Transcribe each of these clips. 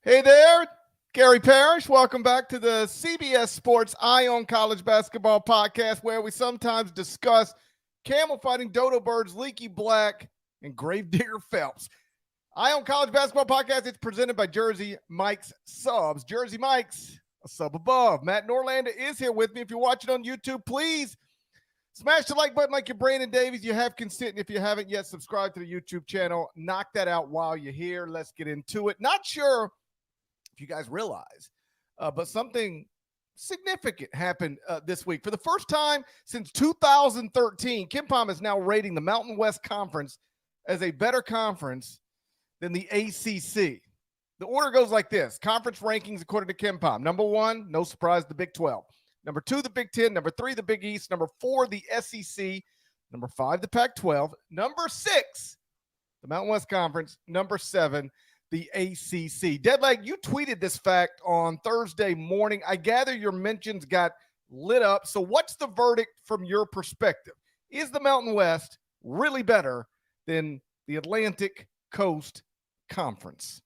Hey there, Gary Parrish. Welcome back to the CBS Sports Eye on College Basketball podcast, where we sometimes discuss camel fighting, dodo birds, leaky black, and gravedigger Phelps. Eye on College Basketball podcast is presented by Jersey Mike's Subs. Jersey Mike's, a sub above. Matt Norlander is here with me. If you're watching on YouTube, please smash the like button like you're Brandon Davies. You have consent. And if you haven't yet, subscribe to the YouTube channel. Knock that out while you're here. Let's get into it. Not sure if you guys realize, but something significant happened this week. For the first time since 2013, KenPom is now rating the Mountain West Conference as a better conference than the ACC. The order goes like this. Conference rankings according to KenPom. Number 1, no surprise, the Big 12. Number 2, the Big 10. Number 3, the Big East. Number 4, the SEC. Number 5, the Pac-12. Number 6, the Mountain West Conference. Number 7, the ACC. Deadleg, you tweeted this fact on Thursday morning. I gather your mentions got lit up. So what's the verdict from your perspective? Is the Mountain West really better than the Atlantic Coast Conference?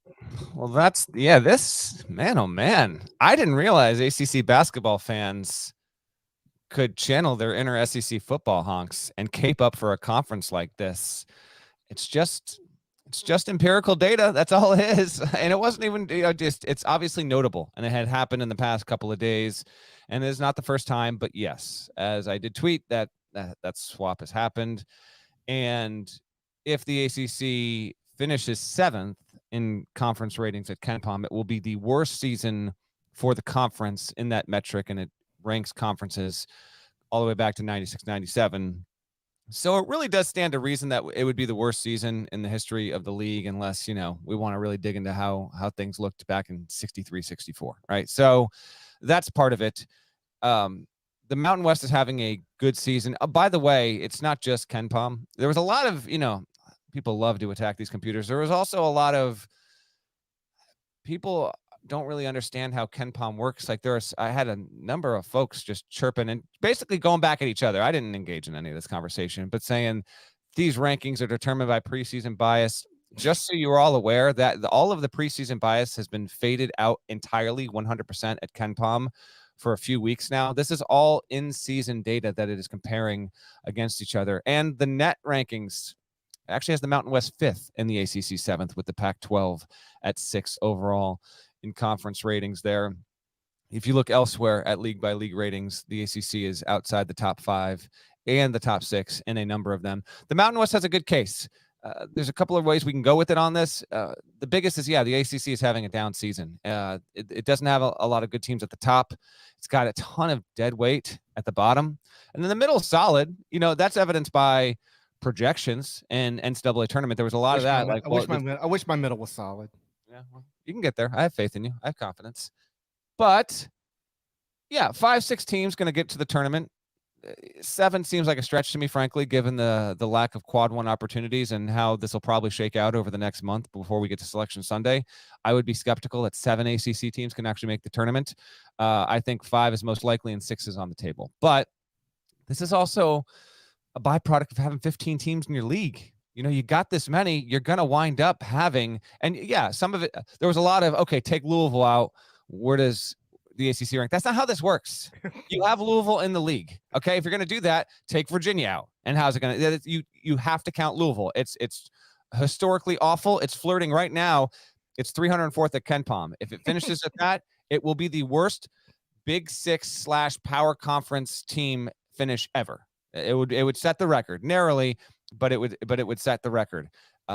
Well, this, man, oh man. I didn't realize ACC basketball fans could channel their inner SEC football honks and cape up for a conference like this. It's just empirical data. That's all it is. And it wasn't even, it's obviously notable. And it had happened in the past couple of days. And it's not the first time, but yes, as I did tweet, that swap has happened. And if the ACC finishes 7th in conference ratings at KenPom, it will be the worst season for the conference in that metric. And it ranks conferences all the way back to 96, 97. So it really does stand to reason that it would be the worst season in the history of the league, unless, we want to really dig into how things looked back in 63, 64, right? So that's part of it. The Mountain West is having a good season. By the way, it's not just KenPom. There was a lot of, people love to attack these computers. There was also a lot of people don't really understand how KenPom works. Like I had a number of folks just chirping and basically going back at each other. I didn't engage in any of this conversation, but saying these rankings are determined by preseason bias. Just so you're all aware that all of the preseason bias has been faded out entirely 100% at KenPom for a few weeks now. This is all in-season data that it is comparing against each other. And the net rankings actually has the Mountain West 5th and the ACC 7th, with the Pac-12 at 6 overall in conference ratings there. If you look elsewhere at league by league ratings, the ACC is outside the top 5 and the top 6 in a number of them. The Mountain West has a good case. There's a couple of ways we can go with it on this. The biggest is, the ACC is having a down season. It doesn't have a lot of good teams at the top. It's got a ton of dead weight at the bottom. And then the middle is solid. That's evidenced by projections and NCAA tournament. There was a lot of that. I wish my middle was solid. Yeah, well, you can get there. I have faith in you. I have confidence. But 5-6 teams going to get to the tournament. 7 seems like a stretch to me, frankly, given the lack of quad 1 opportunities and how this will probably shake out over the next month before we get to Selection Sunday. I would be skeptical that 7 ACC teams can actually make the tournament. I think 5 is most likely and 6 is on the table. But this is also a byproduct of having 15 teams in your league. You got this many, you're going to wind up having, and some of it, there was a lot of, okay, take Louisville out. Where does the ACC rank? That's not how this works. You have Louisville in the league. Okay. If you're going to do that, take Virginia out. And how's it going to, you have to count Louisville. It's historically awful. It's flirting right now. It's 304th at KenPom. If it finishes at that, it will be the worst Big 6/power conference team finish ever. It would set the record narrowly, but it would set the record.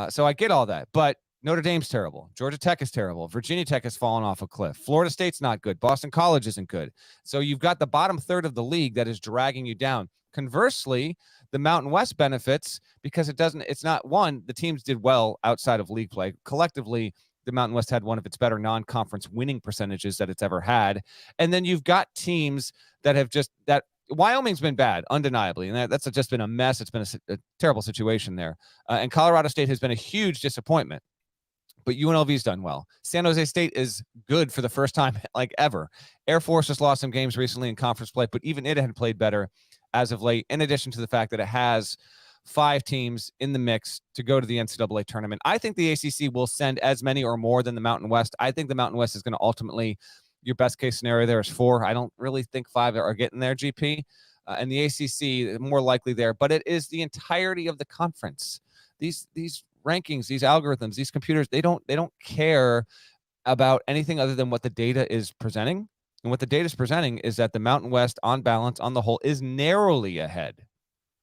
So I get all that, but Notre Dame's terrible. Georgia Tech is terrible. Virginia Tech has fallen off a cliff. Florida State's not good. Boston College isn't good. So you've got the bottom third of the league that is dragging you down. Conversely, the Mountain West benefits because it's not one, the teams did well outside of league play. Collectively, the Mountain West had one of its better non-conference winning percentages that it's ever had. And then you've got teams that have Wyoming's been bad, undeniably, and that's just been a mess. It's been a terrible situation there. And Colorado State has been a huge disappointment. But UNLV's done well. San Jose State is good for the first time like ever. Air Force just lost some games recently in conference play, but even it had played better as of late, in addition to the fact that it has 5 teams in the mix to go to the NCAA tournament. I think the ACC will send as many or more than the Mountain West. I think the Mountain West is going to ultimately, your best case scenario there is 4. I don't really think 5 are getting there, GP. And the ACC more likely there, but it is the entirety of the conference. These rankings, these algorithms, these computers, they don't care about anything other than what the data is presenting. And what the data is presenting is that the Mountain West, on balance, on the whole, is narrowly ahead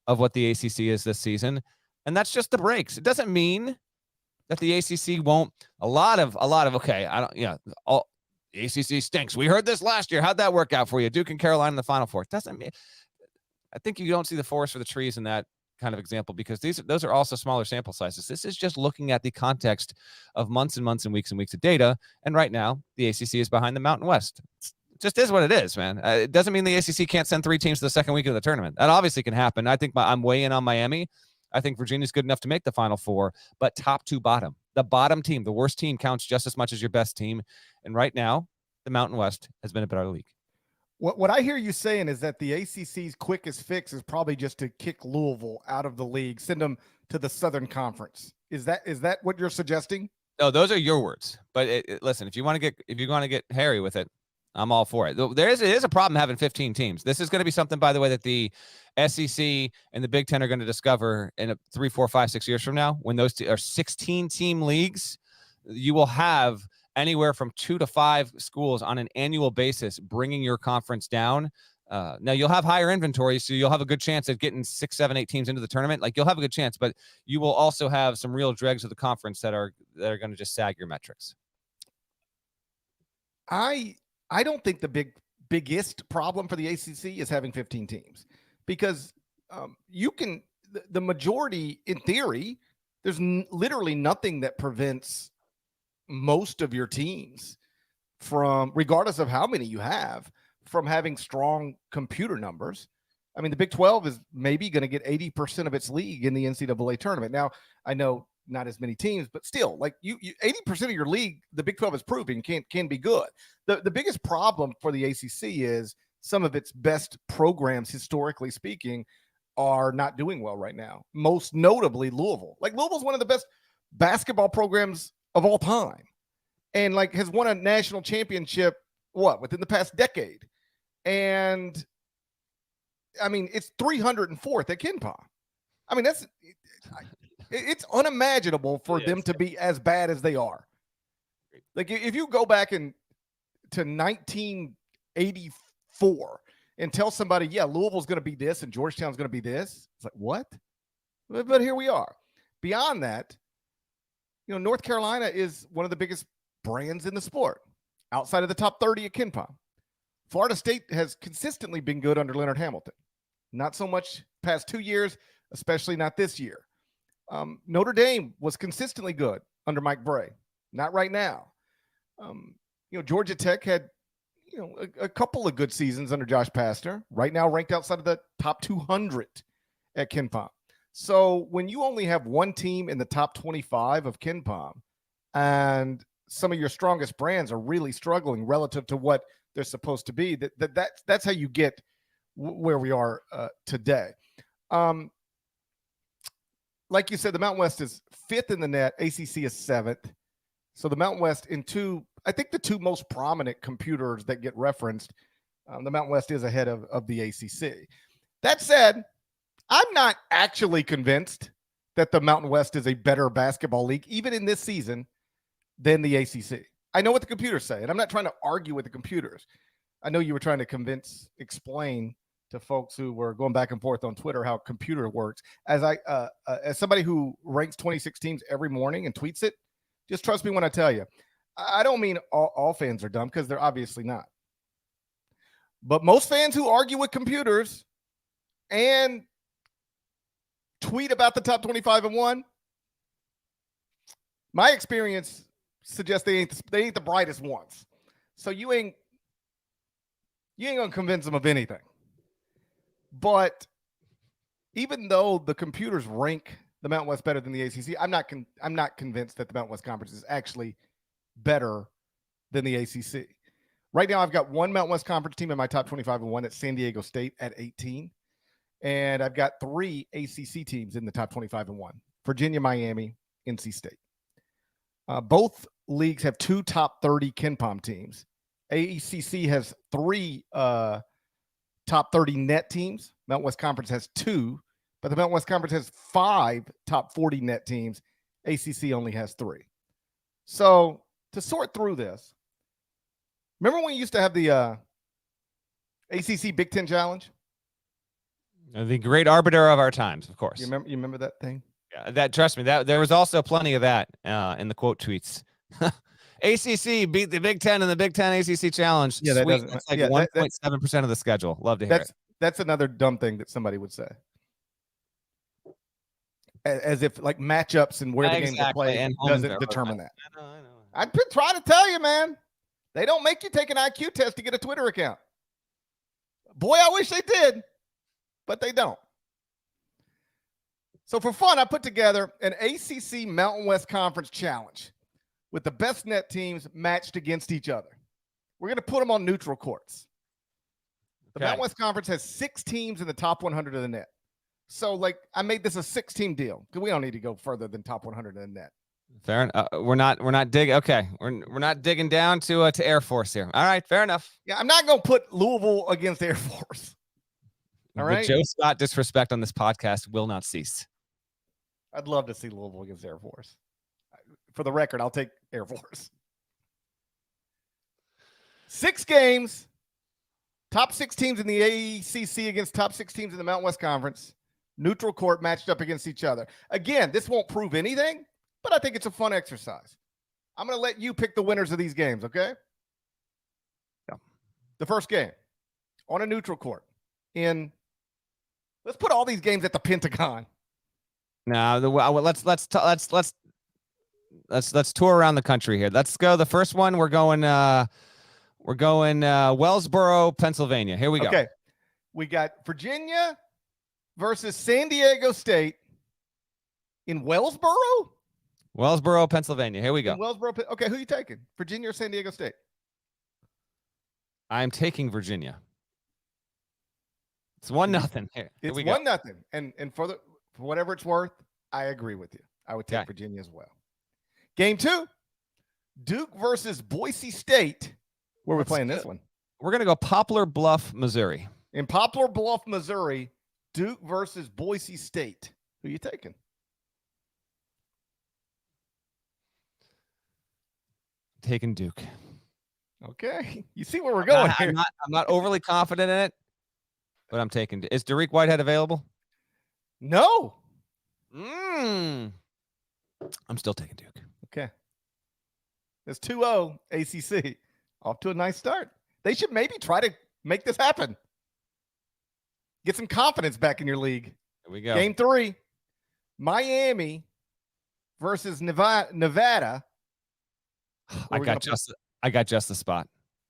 of what the ACC is this season. And that's just the breaks. It doesn't mean that the ACC won't. A lot of okay, all the ACC stinks. We heard this last year. How'd that work out for you? Duke and Carolina in the Final Four. Doesn't mean. I think you don't see the forest for the trees in that kind of example, because those are also smaller sample sizes. This is just looking at the context of months and months and weeks of data. And right now, the ACC is behind the Mountain West. It just is what it is, man. It doesn't mean the ACC can't send 3 teams to the second week of the tournament. That obviously can happen. I think I'm way in on Miami. I think Virginia's good enough to make the Final Four, but top to bottom. The bottom team, the worst team, counts just as much as your best team. And right now, the Mountain West has been a better league. What I hear you saying is that the ACC's quickest fix is probably just to kick Louisville out of the league, send them to the Southern Conference. Is that what you're suggesting? No, those are your words. But listen, if you want to get hairy with it, I'm all for it. It is a problem having 15 teams. This is going to be something, by the way, that the SEC and the Big Ten are going to discover in 3, 4, 5, 6 years from now, when those are 16-team leagues. You will have anywhere from 2 to 5 schools on an annual basis bringing your conference down. Now you'll have higher inventory, so you'll have a good chance at getting 6, 7, 8 teams into the tournament. Like, you'll have a good chance, but you will also have some real dregs of the conference that are going to just sag your metrics. I don't think the biggest problem for the ACC is having 15 teams, because the majority, in theory, there's literally nothing that prevents most of your teams from, regardless of how many you have, from having strong computer numbers. I mean, the Big 12 is maybe going to get 80% of its league in the NCAA tournament. Now, I know not as many teams, but still, like you 80% of your league, the Big 12 is proving can be good. The biggest problem for the ACC is some of its best programs, historically speaking, are not doing well right now. Most notably Louisville. Like, Louisville's one of the best basketball programs of all time, and like has won a national championship within the past decade. And I mean, it's 304th at KenPom. I mean, it's unimaginable for them to be as bad as they are. Like, if you go back to 1984 and tell somebody, yeah, Louisville's going to be this and Georgetown's going to be this, it's like, what? But here we are. Beyond that, North Carolina is one of the biggest brands in the sport outside of the top 30 at KenPom. Florida State has consistently been good under Leonard Hamilton. Not so much past 2 years, especially not this year. Notre Dame was consistently good under Mike Bray. Not right now. Georgia Tech had, a couple of good seasons under Josh Pastner. Right now ranked outside of the top 200 at KenPom. So when you only have one team in the top 25 of KenPom, and some of your strongest brands are really struggling relative to what they're supposed to be, that's how you get where we are today. Like you said, the Mountain West is 5th in the net. ACC is 7th. So the Mountain West, I think the 2 most prominent computers that get referenced, the Mountain West is ahead of the ACC. That said, I'm not actually convinced that the Mountain West is a better basketball league, even in this season, than the ACC. I know what the computers say, and I'm not trying to argue with the computers. I know you were trying to explain to folks who were going back and forth on Twitter how computer works. As somebody who ranks 26 teams every morning and tweets it, just trust me when I tell you, I don't mean all fans are dumb, because they're obviously not. But most fans who argue with computers and tweet about the top 25 and 1, my experience suggests they ain't the brightest ones. So you ain't gonna convince them of anything. But even though the computers rank the Mountain West better than the ACC, I'm not convinced that the Mountain West Conference is actually better than the ACC. Right now, I've got one Mountain West Conference team in my top 25 and 1. It's San Diego State at 18. And I've got 3 ACC teams in the top 25-1. Virginia, Miami, NC State. Both leagues have 2 top 30 KenPom teams. ACC has 3 top 30 net teams. Mountain West Conference has 2, but the Mountain West Conference has 5 top 40 net teams. ACC only has 3. So to sort through this, remember when we used to have the ACC Big Ten Challenge? The great arbiter of our times, of course. You remember that thing? Yeah, trust me, that there was also plenty of that in the quote tweets. ACC beat the Big Ten in the Big Ten ACC Challenge. Yeah, Sweet. That's like 1.7% of the schedule. Love to hear it. That's another dumb thing that somebody would say. As if like matchups and where the games are played doesn't determine that. I know. I've been trying to tell you, man. They don't make you take an IQ test to get a Twitter account. Boy, I wish they did, but they don't. So for fun, I put together an ACC Mountain West Conference challenge with the best net teams matched against each other. We're going to put them on neutral courts. The Mountain West Conference has 6 teams in the top 100 of the net. So, like, I made this a 6-team deal because we don't need to go further than top 100 of the net. Fair enough. We're not digging. Okay, we're not digging down to Air Force here. All right, fair enough. Yeah, I'm not going to put Louisville against Air Force. All right. The Joe Scott disrespect on this podcast will not cease. I'd love to see Louisville against Air Force. For the record, I'll take Air Force. 6 games. Top 6 teams in the ACC against top 6 teams in the Mountain West Conference. Neutral court matched up against each other. Again, this won't prove anything, but I think it's a fun exercise. I'm going to let you pick the winners of these games, okay? Yeah. The first game on a neutral court let's put all these games at the Pentagon. Now, let's tour around the country here. Let's go. The first one, we're going Wellsboro, Pennsylvania. Here we go. Okay. We got Virginia versus San Diego State in Wellsboro? Wellsboro, Pennsylvania. Here we go. Okay, who are you taking? Virginia or San Diego State? I'm taking Virginia. It's 1-0 here. It's 1-0. And for whatever it's worth, I agree with you. I would take Virginia as well. Game 2, Duke versus Boise State. Where are we playing this one? We're going to go Poplar Bluff, Missouri. In Poplar Bluff, Missouri, Duke versus Boise State. Who are you taking? Taking Duke. Okay. You see where we're going here. I'm not overly confident in it, but I'm taking. Is Derek Whitehead available? No. I'm still taking Duke. Okay. It's 2-0 ACC. Off to a nice start. They should maybe try to make this happen. Get some confidence back in your league. Here we go. Game 3, Miami versus Nevada. I got just the spot.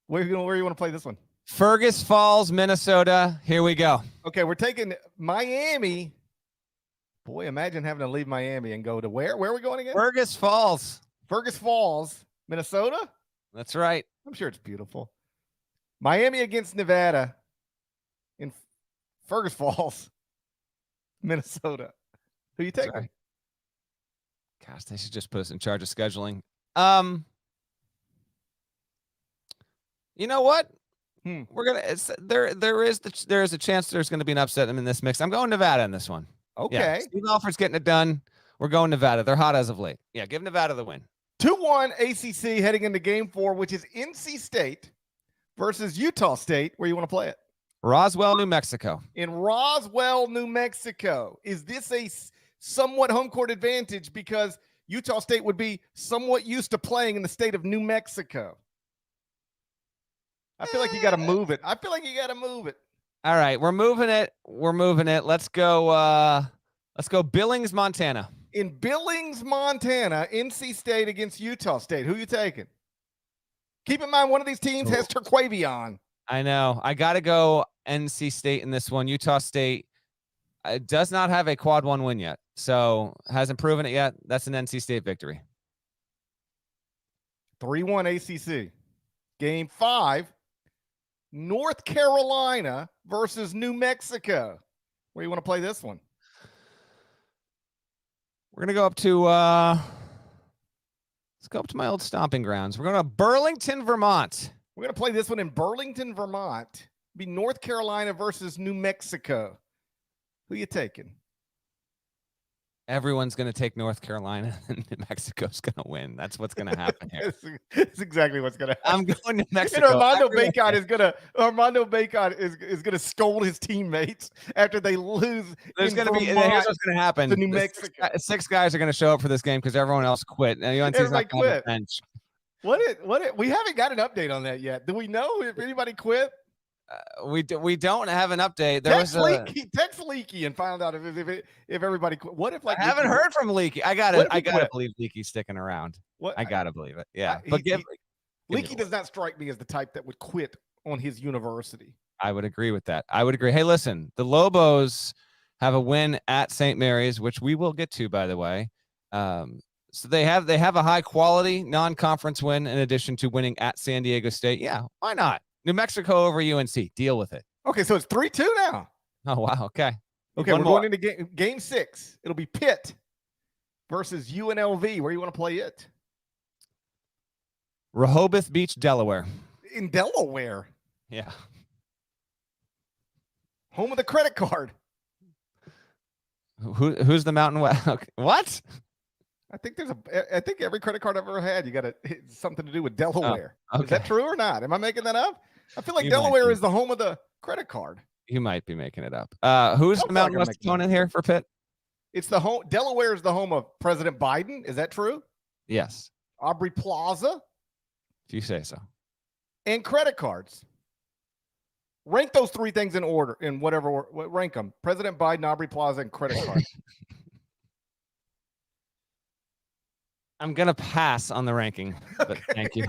Where you want to play this one? Fergus Falls, Minnesota. Here we go. Okay, we're taking Miami. Boy, imagine having to leave Miami and go to where? Where are we going again? Fergus Falls, Minnesota. That's right. I'm sure it's beautiful. Miami against Nevada in Fergus Falls, Minnesota. Who you taking? Gosh, they should just put us in charge of scheduling. You know what? We're gonna. There is a chance there's going to be an upset in this mix. I'm going Nevada in this one. Okay. Yeah, Steve Alford's getting it done. We're going Nevada. They're hot as of late. Yeah, give Nevada the win. 2-1 ACC heading into game 4, which is NC State versus Utah State. Where you want to play it? Roswell, New Mexico. In Roswell, New Mexico. Is this a somewhat home court advantage because Utah State would be somewhat used to playing in the state of New Mexico? I feel like you got to move it. All right, we're moving it. Let's go Billings, Montana. In Billings, Montana, NC State against Utah State. Who you taking? Keep in mind, one of these teams has Turquavion. I know. I got to go NC State in this one. Utah State does not have a quad 1 win yet, so hasn't proven it yet. That's an NC State victory. 3-1 ACC. Game 5, North Carolina versus New Mexico. Where you want to play this one? We're gonna go up to let's go up to my old stomping grounds. We're going to Burlington, Vermont. We're going to play this one in Burlington, Vermont. It'll be North Carolina versus New Mexico. Who you taking? Everyone's going to take North Carolina, and New Mexico's going to win. That's what's going to happen here. That's exactly what's going to happen. I'm going to Mexico. And Armando Bacon is going to scold his teammates after they lose. There's going to be. Here's what's going to happen. To New Mexico. Six guys are going to show up for this game because everyone else quit. And UNC's not going to bench. We haven't got an update on that yet. Do we know if anybody quit? We don't have an update. Text Leaky and find out if everybody quit. What if I haven't heard from Leaky? I gotta believe Leaky's sticking around. I gotta believe it. Yeah, but Leaky does not strike me as the type that would quit on his university. I would agree with that. I would agree. Hey, listen, the Lobos have a win at St. Mary's, which we will get to, by the way. So they have a high quality non-conference win in addition to winning at San Diego State. Yeah, why not? New Mexico over UNC. Deal with it. Okay, so it's 3-2 now. Oh, wow. Okay. Okay, we're going into game 6. It'll be Pitt versus UNLV. Where you want to play it? Rehoboth Beach, Delaware. In Delaware? Yeah. Home of the credit card. Who's the Mountain West? Okay. What? I think every credit card I've ever had, you got something to do with Delaware. Oh, okay. Is that true or not? Am I making that up? I feel like Delaware is the home of the credit card. You might be making it up. Who's the Mountain West opponent here for Pitt? It's the home. Delaware is the home of President Biden. Is that true? Yes. Aubrey Plaza. If you say so. And credit cards. Rank those 3 things in order, in whatever rank them. President Biden, Aubrey Plaza, and credit cards. I'm going to pass on the ranking, but thank you.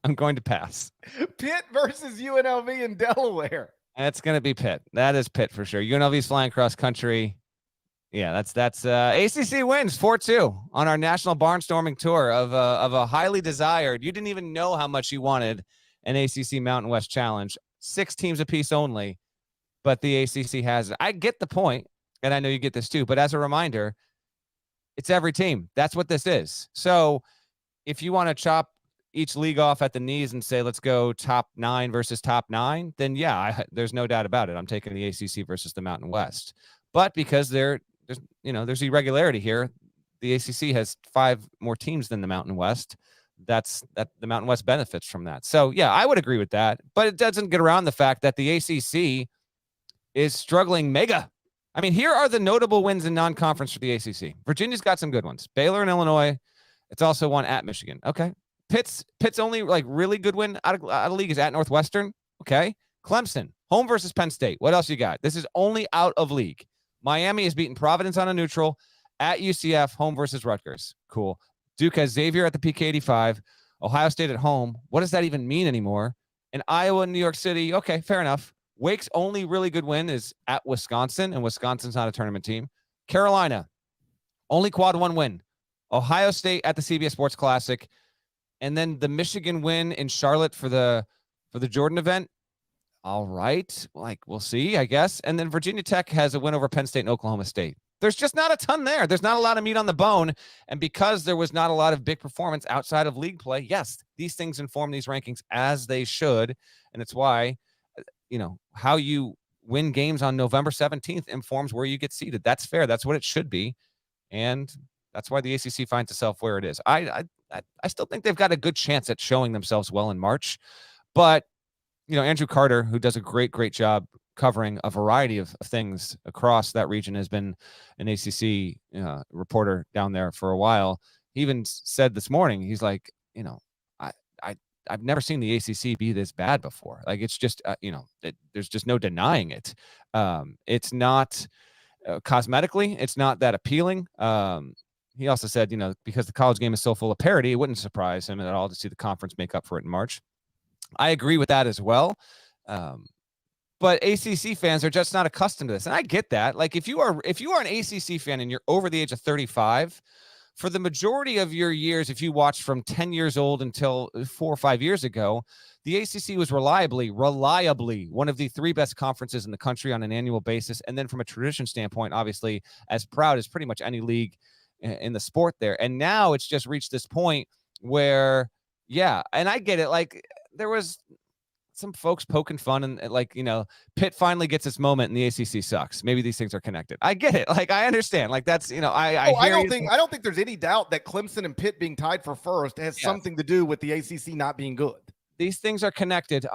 I'm going to pass. Pitt versus UNLV in Delaware. That's going to be Pitt. That is Pitt for sure. UNLV's flying cross country. Yeah, that's ACC wins 4-2 on our national barnstorming tour of a highly desired. You didn't even know how much you wanted an ACC Mountain West Challenge. 6 teams apiece only, but the ACC has it. I get the point, and I know you get this too, but as a reminder, it's every team. That's what this is. So if you want to chop each league off at the knees and say, let's go top 9 versus top 9, then yeah, there's no doubt about it. I'm taking the ACC versus the Mountain West. But because there's irregularity here, the ACC has 5 more teams than the Mountain West. That the Mountain West benefits from that. So yeah, I would agree with that. But it doesn't get around the fact that the ACC is struggling mega. I mean, here are the notable wins in non-conference for the ACC. Virginia's got some good ones. Baylor and Illinois. It's also won at Michigan. Okay. Pitt's only really good win out of league is at Northwestern. Okay. Clemson, home versus Penn State. What else you got? This is only out of league. Miami has beaten Providence on a neutral. At UCF, home versus Rutgers. Cool. Duke has Xavier at the PK85. Ohio State at home. What does that even mean anymore? And Iowa and New York City. Okay, fair enough. Wake's only really good win is at Wisconsin, and Wisconsin's not a tournament team. Carolina, only quad 1 win. Ohio State at the CBS Sports Classic. And then the Michigan win in Charlotte for the Jordan event. All right. We'll see, I guess. And then Virginia Tech has a win over Penn State and Oklahoma State. There's just not a ton there. There's not a lot of meat on the bone. And because there was not a lot of big performance outside of league play, yes, these things inform these rankings as they should. And it's why, how you win games on November 17th informs where you get seated. That's fair. That's what it should be. And that's why the ACC finds itself where it is. I still think they've got a good chance at showing themselves well in March. But, Andrew Carter, who does a great job covering a variety of things across that region, has been an ACC reporter down there for a while. He even said this morning, he's like, I've never seen the ACC be this bad before. It's just, there's just no denying it. It's not cosmetically, it's not that appealing. He also said, because the college game is so full of parity, it wouldn't surprise him at all to see the conference make up for it in March. I agree with that as well. But ACC fans are just not accustomed to this. And I get that. If you are an ACC fan and you're over the age of 35, for the majority of your years, if you watched from 10 years old until 4 or 5 years ago, the ACC was reliably one of the 3 best conferences in the country on an annual basis. And then from a tradition standpoint, obviously as proud as pretty much any league in the sport there. And now it's just reached this point where, yeah, and I get it. Like, there was some folks poking fun and like, Pitt finally gets its moment and the ACC sucks. Maybe these things are connected. I get it. Like, I understand. Like, that's, I don't think there's any doubt that Clemson and Pitt being tied for first has something to do with the ACC not being good. These things are connected.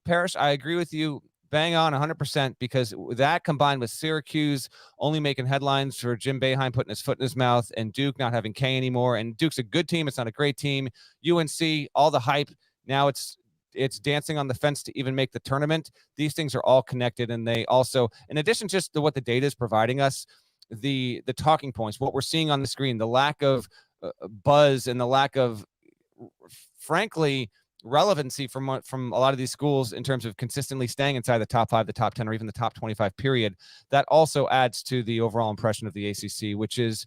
Parrish, I agree with you. Bang on 100%, because that combined with Syracuse only making headlines for Jim Boeheim putting his foot in his mouth and Duke not having K anymore. And Duke's a good team. It's not a great team. UNC, all the hype. Now it's dancing on the fence to even make the tournament. These things are all connected. And they also, in addition just to what the data is providing us, the talking points, what we're seeing on the screen, the lack of buzz and the lack of, frankly, relevancy from a lot of these schools in terms of consistently staying inside the top 5, the top 10, or even the top 25 period, that also adds to the overall impression of the ACC, which is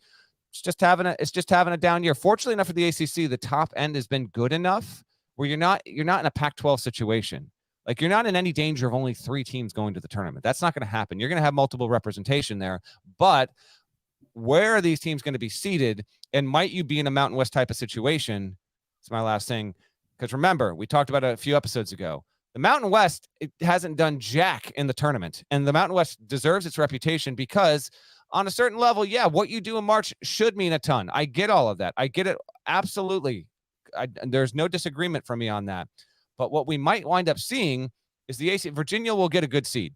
just having a down year. Fortunately enough for the ACC, the top end has been good enough where you're not in a Pac-12 situation. Like, you're not in any danger of only 3 teams going to the tournament. That's not going to happen. You're going to have multiple representation there, but where are these teams going to be seated? And might you be in a Mountain West type of situation? It's my last thing. Because remember, we talked about it a few episodes ago. The Mountain West, it hasn't done jack in the tournament. And the Mountain West deserves its reputation because on a certain level, yeah, what you do in March should mean a ton. I get all of that. I get it. Absolutely. There's no disagreement from me on that. But what we might wind up seeing is the ACC. Virginia will get a good seed.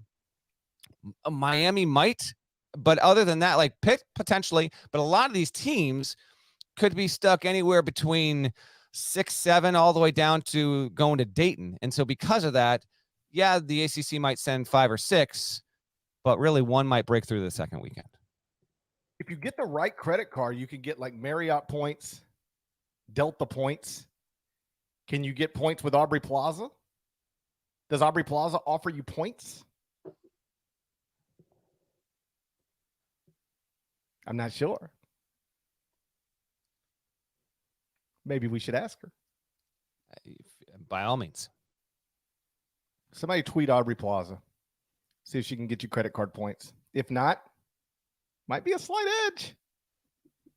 Miami might. But other than that, like Pitt potentially. But a lot of these teams could be stuck anywhere between 6, 7, all the way down to going to Dayton. And so because of that, yeah, the ACC might send 5 or 6, but really one might break through the second weekend. If you get the right credit card, you can get like Marriott points, Delta points. Can you get points with Aubrey Plaza? Does Aubrey Plaza offer you points? I'm not sure. Maybe we should ask her. By all means. Somebody tweet Aubrey Plaza. See if she can get you credit card points. If not, might be a slight edge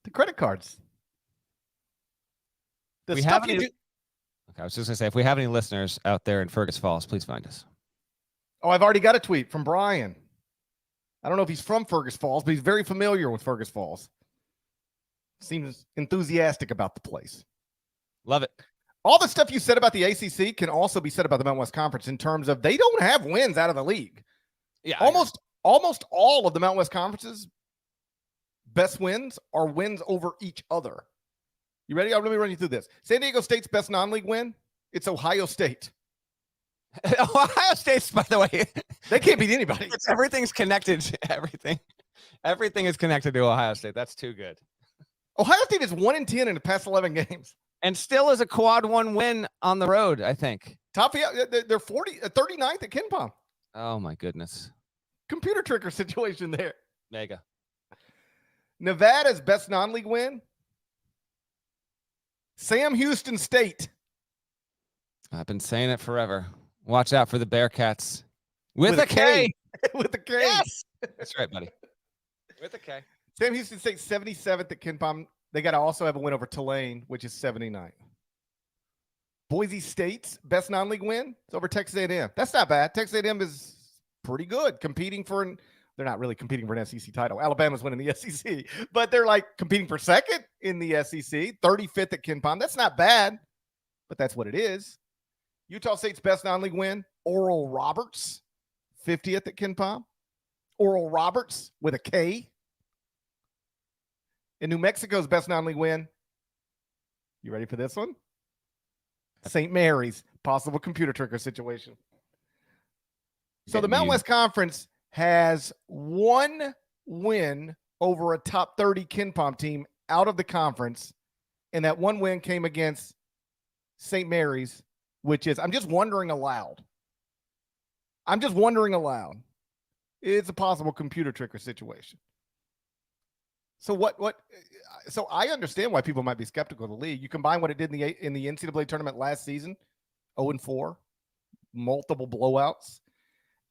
to credit cards. Okay, I was just going to say, if we have any listeners out there in Fergus Falls, please find us. Oh, I've already got a tweet from Brian. I don't know if he's from Fergus Falls, but he's very familiar with Fergus Falls. Seems enthusiastic about the place. Love it. All the stuff you said about the ACC can also be said about the Mountain West Conference in terms of they don't have wins out of the league. Yeah, almost all of the Mountain West Conference's best wins are wins over each other. You ready? Let me run you through this. San Diego State's best non-league win, it's Ohio State. Ohio State's, by the way, they can't beat anybody. Everything's connected. Everything is connected to Ohio State. That's too good. Ohio State is 1-10 in the past 11 games. And still is a quad 1 win on the road, I think. They're 39th at KenPom. Oh, my goodness. Computer tricker situation there. Mega. Nevada's best non-league win, Sam Houston State. I've been saying it forever. Watch out for the Bearcats. With a K. With a K. Yes. That's right, buddy. With a K. Sam Houston State 77th at KenPom. They got to also have a win over Tulane, which is 79. Boise State's best non-league win is over Texas A&M. That's not bad. Texas A&M is pretty good, they're not really competing for an SEC title. Alabama's winning the SEC, but they're like competing for second in the SEC. 35th at KenPom. That's not bad, but that's what it is. Utah State's best non-league win, Oral Roberts, 50th at KenPom. Oral Roberts with a K. And New Mexico's best non-league win. You ready for this one? St. Mary's, possible computer tricker situation. So the Mountain West Conference has 1 win over a top 30 KenPom team out of the conference. And that 1 win came against St. Mary's, which is, I'm just wondering aloud. It's a possible computer tricker situation. So so I understand why people might be skeptical of the league. You combine what it did in the NCAA tournament last season, 0-4, multiple blowouts,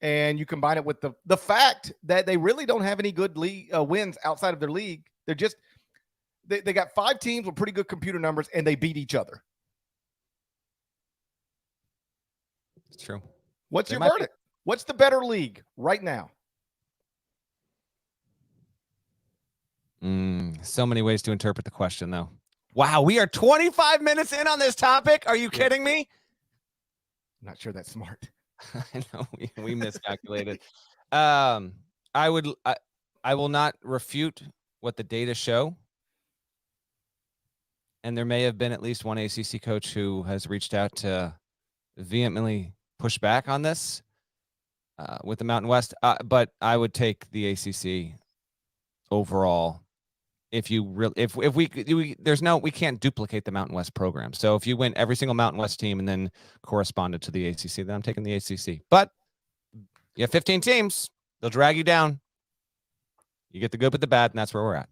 and you combine it with the fact that they really don't have any good league wins outside of their league. They're just they got 5 teams with pretty good computer numbers, and they beat each other. It's true. What's your verdict? What's the better league right now? So many ways to interpret the question, though. Wow, we are 25 minutes in on this topic. Are you kidding me? I'm not sure that's smart. I know we miscalculated. I will not refute what the data show. And there may have been at least one ACC coach who has reached out to vehemently push back on this with the Mountain West. But I would take the ACC overall. If you really, if we can't duplicate the Mountain West program. So if you win every single Mountain West team and then corresponded to the ACC, then I'm taking the ACC. But you have 15 teams, they'll drag you down. You get the good with the bad, and that's where we're at.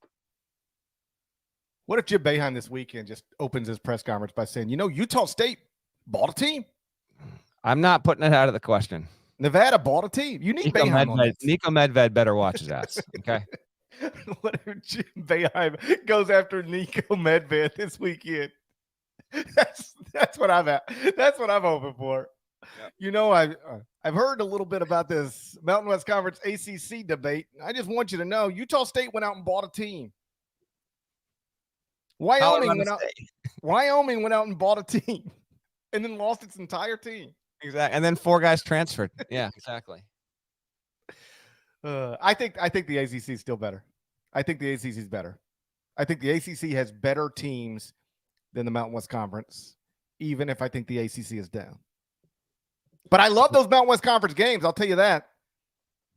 What if Jim Boeheim this weekend just opens his press conference by saying, Utah State bought a team? I'm not putting it out of the question. Nevada bought a team. You need Boeheim on this. Nico Medved better watch his ass. Okay. What if Jim Boeheim goes after Nico Medved this weekend? That's what I'm at. That's what I'm hoping for. Yep. I've heard a little bit about this Mountain West Conference ACC debate. I just want you to know Utah State went out and bought a team. Wyoming went out and bought a team and then lost its entire team. Exactly. And then 4 guys transferred. Yeah, exactly. I think the ACC is still better. I think the ACC is better. I think the ACC has better teams than the Mountain West Conference, even if I think the ACC is down. But I love those Mountain West Conference games. I'll tell you that.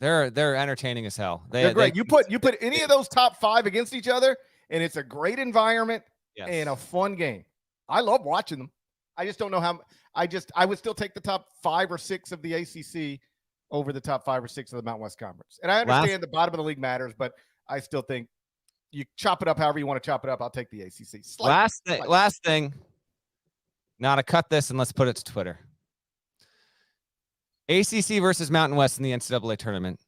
They're entertaining as hell. They're great. You put any of those top 5 against each other, and it's a great environment and a fun game. I love watching them. I just don't know how. I would still take the top 5 or 6 of the ACC over the top 5 or 6 of the Mountain West Conference. And I understand the bottom of the league matters, but I still think you chop it up however you want to chop it up. I'll take the ACC. Last thing. Now to cut this and let's put it to Twitter. ACC versus Mountain West in the NCAA tournament.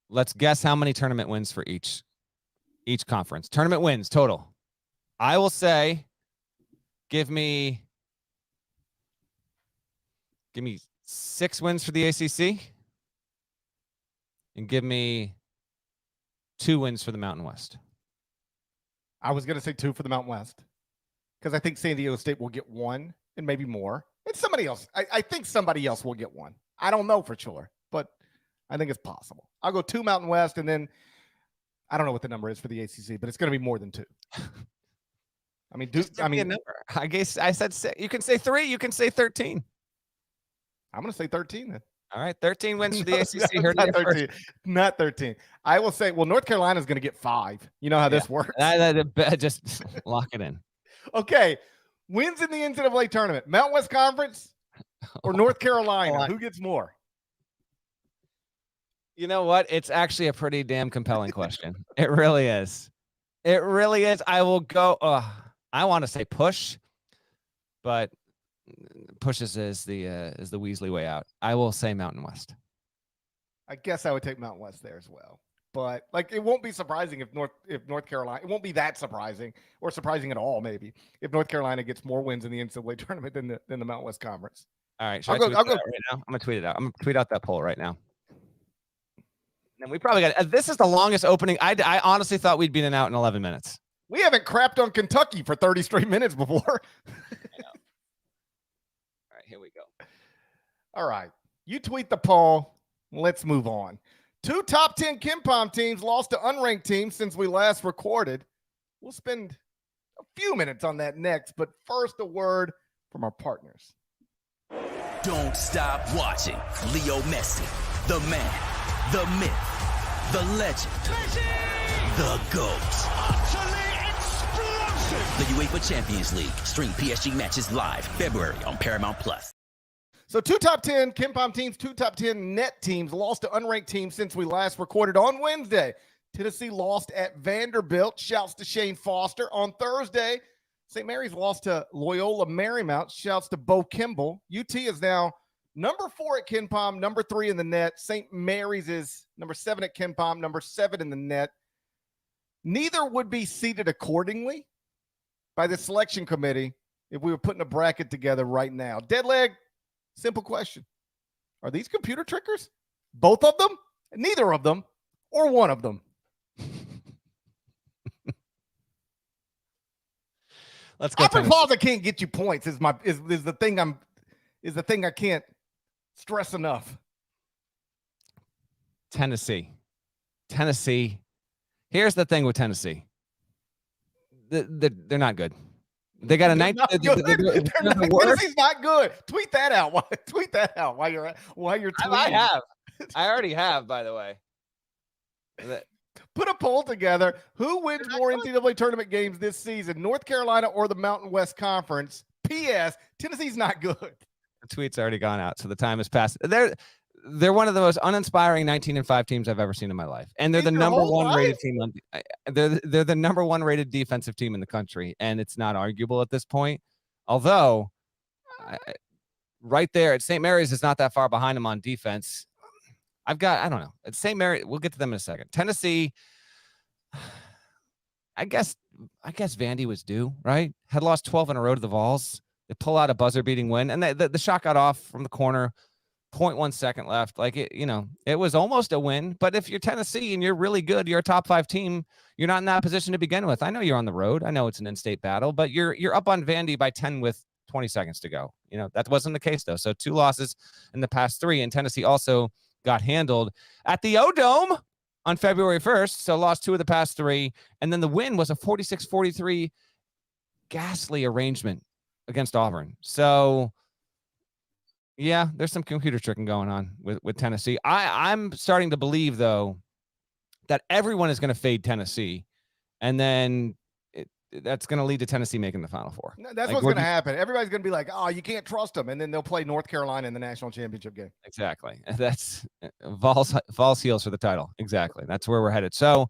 Let's guess how many tournament wins for each conference. Tournament wins total. I will say, give me 6 wins for the ACC and give me 2 wins for the Mountain West. I was going to say 2 for the Mountain West because I think San Diego State will get 1 and maybe more. And somebody else. I think somebody else will get 1. I don't know for sure, but I think it's possible. I'll go 2 Mountain West, and then I don't know what the number is for the ACC, but it's going to be more than 2. A number. I guess I said 6. You can say 3. You can say 13. I'm going to say 13 then. All right, 13 wins for the ACC. Not 13. Not 13. I will say, North Carolina is going to get 5. You know how this works. Just lock it in. Okay. Wins in the NCAA tournament. Mountain West Conference or North Carolina? Who gets more? You know what? It's actually a pretty damn compelling question. It really is. It really is. I will go. I want to say push, but push is the Weasley way out. I will say Mountain West. I guess I would take Mountain West there as well. But it won't be surprising if North Carolina. It won't be that surprising or surprising at all. Maybe if North Carolina gets more wins in the NCAA tournament than the Mountain West Conference. All right, I'll go right now. I'm gonna tweet it out. I'm gonna tweet out that poll right now. And we probably got. This is the longest opening. I honestly thought we'd been out in 11 minutes. We haven't crapped on Kentucky for 30 straight minutes before. All right, here we go. All right, you tweet the poll. Let's move on. 2 top 10 KenPom teams lost to unranked teams since we last recorded. We'll spend a few minutes on that next, but first a word from our partners. Don't stop watching Leo Messi, the man, the myth, the legend, the GOAT. Utterly explosive! The UEFA Champions League. Stream PSG matches live February on Paramount+. So 2 top 10 KenPom teams, 2 top 10 net teams lost to unranked teams since we last recorded on Wednesday. Tennessee lost at Vanderbilt. Shouts to Shane Foster. On Thursday, St. Mary's lost to Loyola Marymount. Shouts to Bo Kimball. UT is now number 4 at KenPom, number 3 in the net. St. Mary's is number 7 at KenPom, number 7 in the net. Neither would be seated accordingly by the selection committee if we were putting a bracket together right now. Deadleg, simple question. Are these computer trickers? Both of them? Neither of them? Or one of them? Let's go. Upper Plaza can't get you points is the thing I can't stress enough. Tennessee. Here's the thing with Tennessee. They're not good. They got a night. Tennessee's not good. Tweet that out. Tweet that out while you're tweeting. I already have, by the way. Put a poll together. Who wins more NCAA tournament games this season, North Carolina or the Mountain West Conference? P.S. Tennessee's not good. The tweet's already gone out, so the time has passed. They're one of the most uninspiring 19-5 teams I've ever seen in my life, and they're the number one rated team. They're the number 1 rated defensive team in the country, and it's not arguable at this point. Although, right there at St. Mary's is not that far behind them on defense. I don't know. At St. Mary, we'll get to them in a second. Tennessee, I guess Vandy was due, right? Had lost 12 in a row to the Vols. They pull out a buzzer-beating win, and the shot got off from the corner. 0.1 second left. It was almost a win. But if you're Tennessee and you're really good, you're a top 5 team, you're not in that position to begin with. I know you're on the road. I know it's an in-state battle, but you're up on Vandy by 10 with 20 seconds to go. That wasn't the case though. So 2 losses in the past 3, and Tennessee also got handled at the O-Dome on February 1st. So lost 2 of the past 3. And then the win was a 46-43 ghastly arrangement against Auburn. So yeah, there's some computer tricking going on with Tennessee. I'm starting to believe, though, that everyone is going to fade Tennessee, and then that's going to lead to Tennessee making the Final Four. That's what's going to happen. Everybody's going to be like, oh, you can't trust them, and then they'll play North Carolina in the national championship game. Exactly. That's Vols heels for the title. Exactly. That's where we're headed. So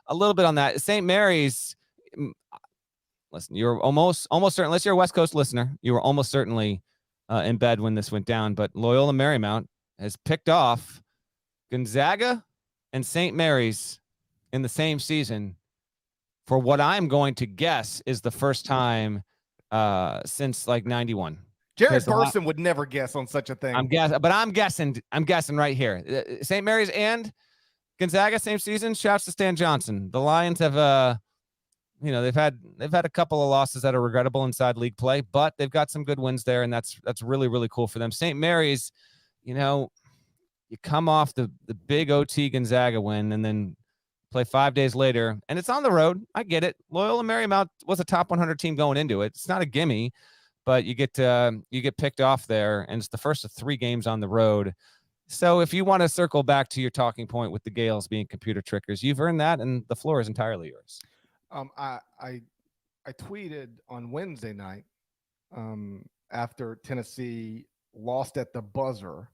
a little bit on that. St. Mary's, listen, you're almost certain, unless you're a West Coast listener, you were almost certainly in bed when this went down, but Loyola Marymount has picked off Gonzaga and St. Mary's in the same season for what I'm going to guess is the first time since 91. Jared Burson would never guess on such a thing. I'm guessing right here. St. Mary's and Gonzaga same season. Shouts to Stan Johnson. The Lions have they've had a couple of losses that are regrettable inside league play, but they've got some good wins there, and that's really, really cool for them. St. Mary's, you come off the big OT Gonzaga win and then play 5 days later, and it's on the road. I get it. Loyola Marymount was a top 100 team going into it. It's not a gimme, but you get picked off there, and it's the first of 3 games on the road. So if you want to circle back to your talking point with the Gales being computer trickers, you've earned that, and the floor is entirely yours. I tweeted on Wednesday night after Tennessee lost at the buzzer.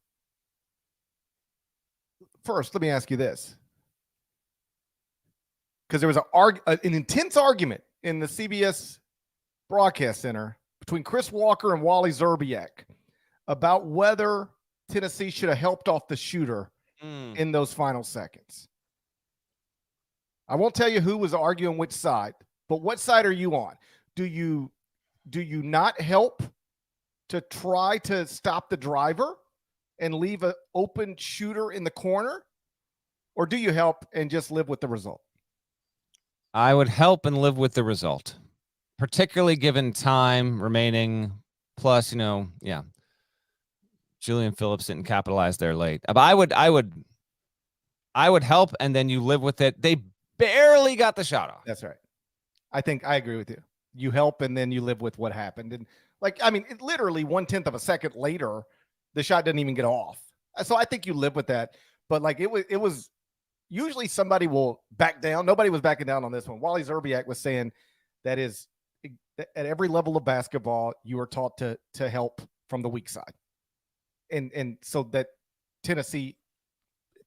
First, let me ask you this, because there was an intense argument in the CBS broadcast center between Chris Walker and Wally Zerbiak about whether Tennessee should have helped off the shooter in those final seconds. I won't tell you who was arguing which side, but what side are you on? Do you not help to try to stop the driver and leave an open shooter in the corner? Or do you help and just live with the result? I would help and live with the result, particularly given time remaining. Plus, Julian Phillips didn't capitalize there late. But I would help, and then you live with it. They barely got the shot off. That's right. I think I agree with you. You help, and then you live with what happened. And it literally 1/10 of a second later, the shot didn't even get off. So I think you live with that. But it was usually somebody will back down. Nobody was backing down on this one. Wally Zerbiak was saying that is at every level of basketball, you are taught to help from the weak side. And so that Tennessee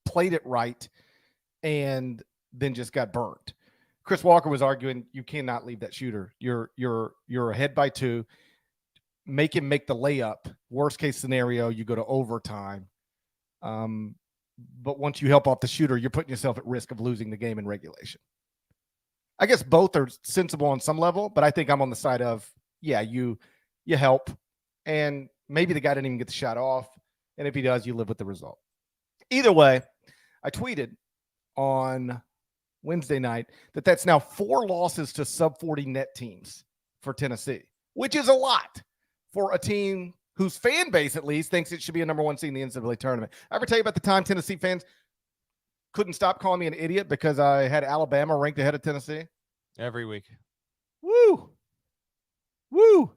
played it right. And then just got burnt. Chris Walker was arguing you cannot leave that shooter. You're ahead by 2. Make him make the layup. Worst case scenario, you go to overtime. But once you help off the shooter, you're putting yourself at risk of losing the game in regulation. I guess both are sensible on some level, but I think I'm on the side of, yeah, you help, and maybe the guy didn't even get the shot off, and if he does, you live with the result. Either way, I tweeted on Wednesday night that's now 4 losses to sub-40 net teams for Tennessee, which is a lot for a team whose fan base, at least, thinks it should be a number 1 seed in the NCAA tournament. I ever tell you about the time Tennessee fans couldn't stop calling me an idiot because I had Alabama ranked ahead of Tennessee? Every week. Woo! Woo!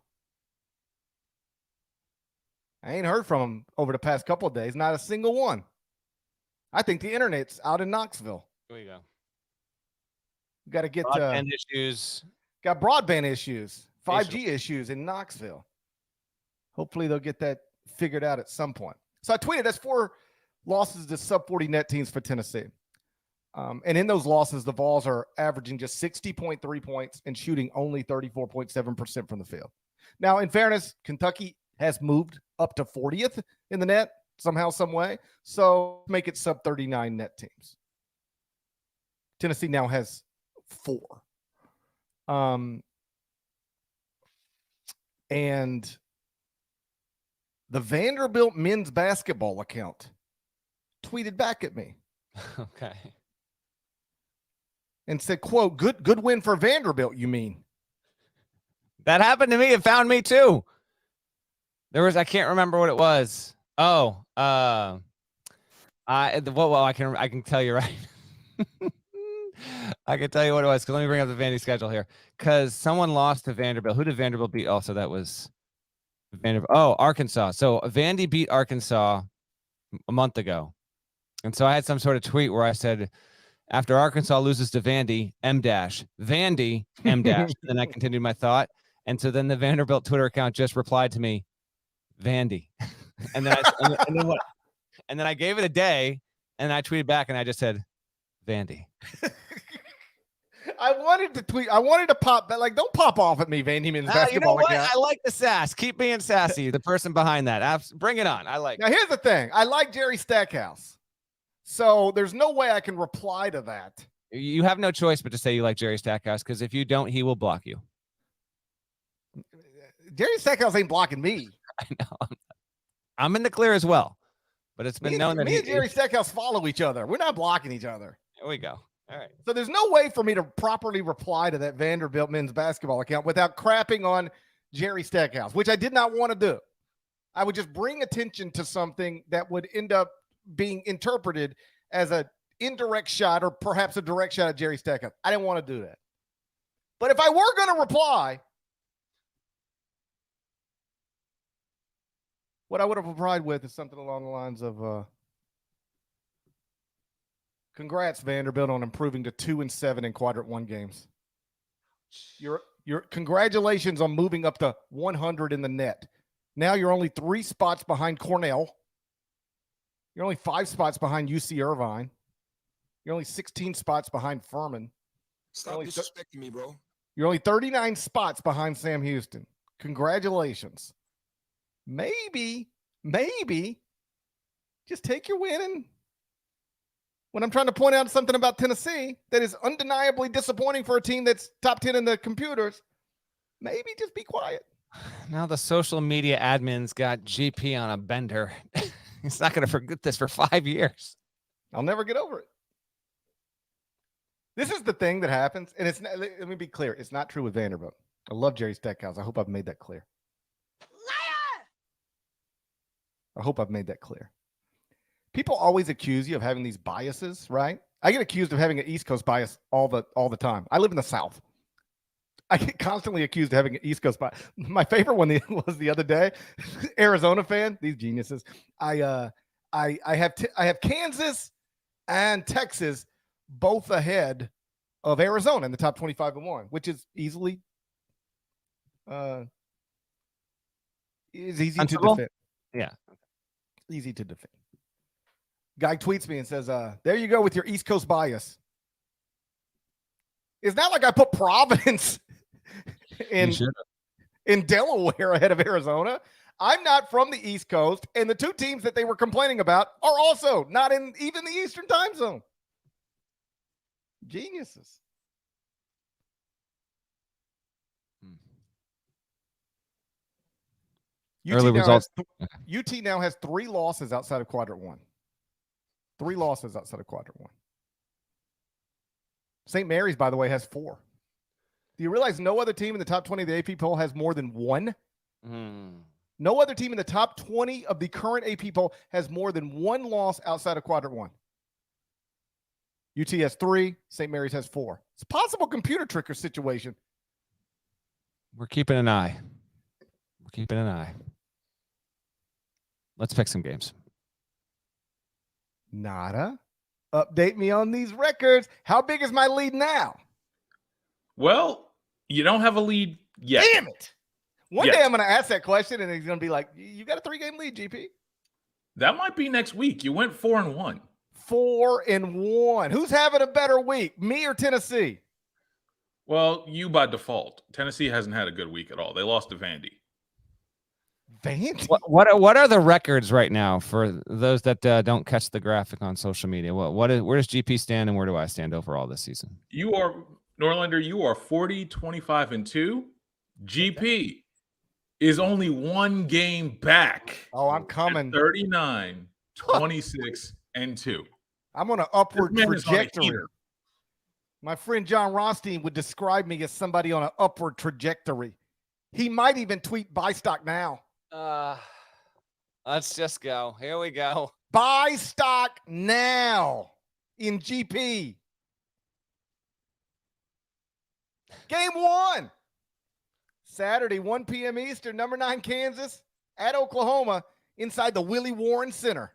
I ain't heard from them over the past couple of days. Not a single one. I think the internet's out in Knoxville. Here we go. We got to get broadband issues. Got broadband issues, 5G issues in Knoxville. Hopefully they'll get that figured out at some point. So I tweeted that's 4 losses to sub-40 net teams for Tennessee. And in those losses, the Vols are averaging just 60.3 points and shooting only 34.7% from the field. Now, in fairness, Kentucky has moved up to 40th in the net somehow, some way. So make it sub-39 net teams. Tennessee now has 4. And the Vanderbilt men's basketball account tweeted back at me. Okay. And said, quote, good win for Vanderbilt, you mean? That happened to me. It found me too. I can't remember what it was. Oh, I can tell you right. I can tell you what it was, because let me bring up the Vandy schedule here. Because someone lost to Vanderbilt. Who did Vanderbilt beat? Oh, so that was Vanderbilt. Oh, Arkansas. So Vandy beat Arkansas a month ago. And so I had some sort of tweet where I said, after Arkansas loses to Vandy, Vandy, and then I continued my thought. And so then the Vanderbilt Twitter account just replied to me, Vandy. And then and then I gave it a day, and I tweeted back, and I just said, Vandy. I wanted to tweet. I wanted to pop, but like, don't pop off at me, Vandy men's basketball. You know what? Account. I like the sass. Keep being sassy. The person behind that. Bring it on. I like. Now, here's the thing. I like Jerry Stackhouse. So there's no way I can reply to that. You have no choice but to say you like Jerry Stackhouse, because if you don't, he will block you. Jerry Stackhouse ain't blocking me. I know. I'm in the clear as well. But it's been known that me and Jerry Stackhouse follow each other. We're not blocking each other. There we go. All right. So there's no way for me to properly reply to that Vanderbilt men's basketball account without crapping on Jerry Stackhouse, which I did not want to do. I would just bring attention to something that would end up being interpreted as an indirect shot or perhaps a direct shot at Jerry Stackhouse. I didn't want to do that. But if I were going to reply, what I would have replied with is something along the lines of, congrats, Vanderbilt, on improving to 2-7 in quadrant 1 games. Your congratulations on moving up to 100 in the net. Now you're only 3 spots behind Cornell. You're only 5 spots behind UC Irvine. You're only 16 spots behind Furman. Stop disrespecting me, bro. You're only 39 spots behind Sam Houston. Congratulations. Maybe, just take your win. And when I'm trying to point out something about Tennessee that is undeniably disappointing for a team that's top 10 in the computers, maybe just be quiet. Now the social media admin's got GP on a bender. He's not going to forget this for 5 years. I'll never get over it. This is the thing that happens, and it's not, let me be clear. It's not true with Vanderbilt. I love Jerry Stackhouse. I hope I've made that clear. I hope I've made that clear. People always accuse you of having these biases, right? I get accused of having an East Coast bias all the time. I live in the South. I get constantly accused of having an East Coast bias. My favorite one was the other day. Arizona fan, these geniuses. I have Kansas and Texas both ahead of Arizona in the top 25-1, which is easily easy to defend. Yeah. Easy to defend. Guy tweets me and says, there you go with your East Coast bias. It's not like I put Providence in Delaware ahead of Arizona. I'm not from the East Coast, and the two teams that they were complaining about are also not in even the Eastern time zone. Geniuses. Early results. UT now has 3 losses outside of quadrant 1. 3 losses outside of quadrant 1. St. Mary's, by the way, has 4. Do you realize no other team in the top 20 of the AP poll has more than 1? No other team in the top 20 of the current AP poll has more than 1 loss outside of quadrant 1. UT has 3. St. Mary's has 4. It's a possible computer tricker situation. We're keeping an eye. Let's pick some games. Nada. Update me on these records. How big is my lead now? Well, you don't have a lead yet. Damn it. One day I'm going to ask that question, and he's going to be like, you got a 3-game lead, GP? That might be next week. You went 4-1. 4-1. Who's having a better week, me or Tennessee? Well, you by default. Tennessee hasn't had a good week at all. They lost to Vandy. Vandy? What are the records right now for those that don't catch the graphic on social media? Where does GP stand, and where do I stand overall this season? You are Norlander. You are 40, 25-2. GP is only 1 game back. Oh, I'm coming. 39, 26-2. I'm on an upward trajectory. My friend John Rothstein would describe me as somebody on an upward trajectory. He might even tweet buy stock now. Let's just go. Here we go. Buy stock now in GP. Game 1. Saturday, 1 p.m. Eastern, number 9 Kansas at Oklahoma inside the Willie Warren Center.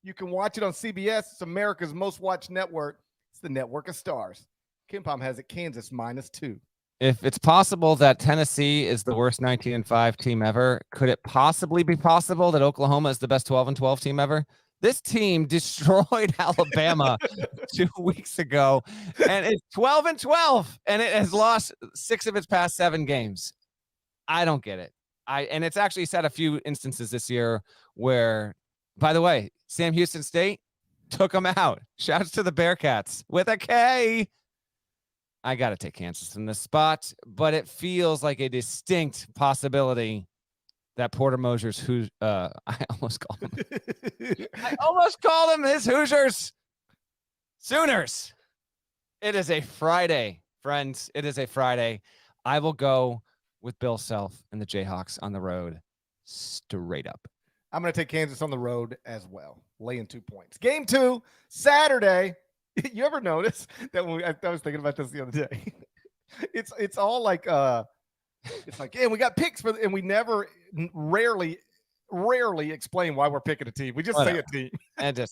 You can watch it on CBS. It's America's most watched network. It's the network of stars. KenPom has it Kansas -2. If it's possible that Tennessee is the worst 19-5 team ever, could it possibly be possible that Oklahoma is the best 12-12 team ever? This team destroyed Alabama 2 weeks ago, and it's 12-12, and it has lost 6 of its past 7 games. I don't get it. And it's actually said a few instances this year where, by the way, Sam Houston State took them out. Shouts to the Bearcats with a K. I got to take Kansas in this spot, but it feels like a distinct possibility that Porter Moser's I almost called him his Hoosiers Sooners. It is a Friday, friends. It is a Friday. I will go with Bill Self and the Jayhawks on the road straight up. I'm going to take Kansas on the road as well, laying 2 points. Game 2, Saturday. You ever notice that when I was thinking about this the other day? It's all like it's like, yeah, we got picks for, and we rarely explain why we're picking a team. We just say a team. And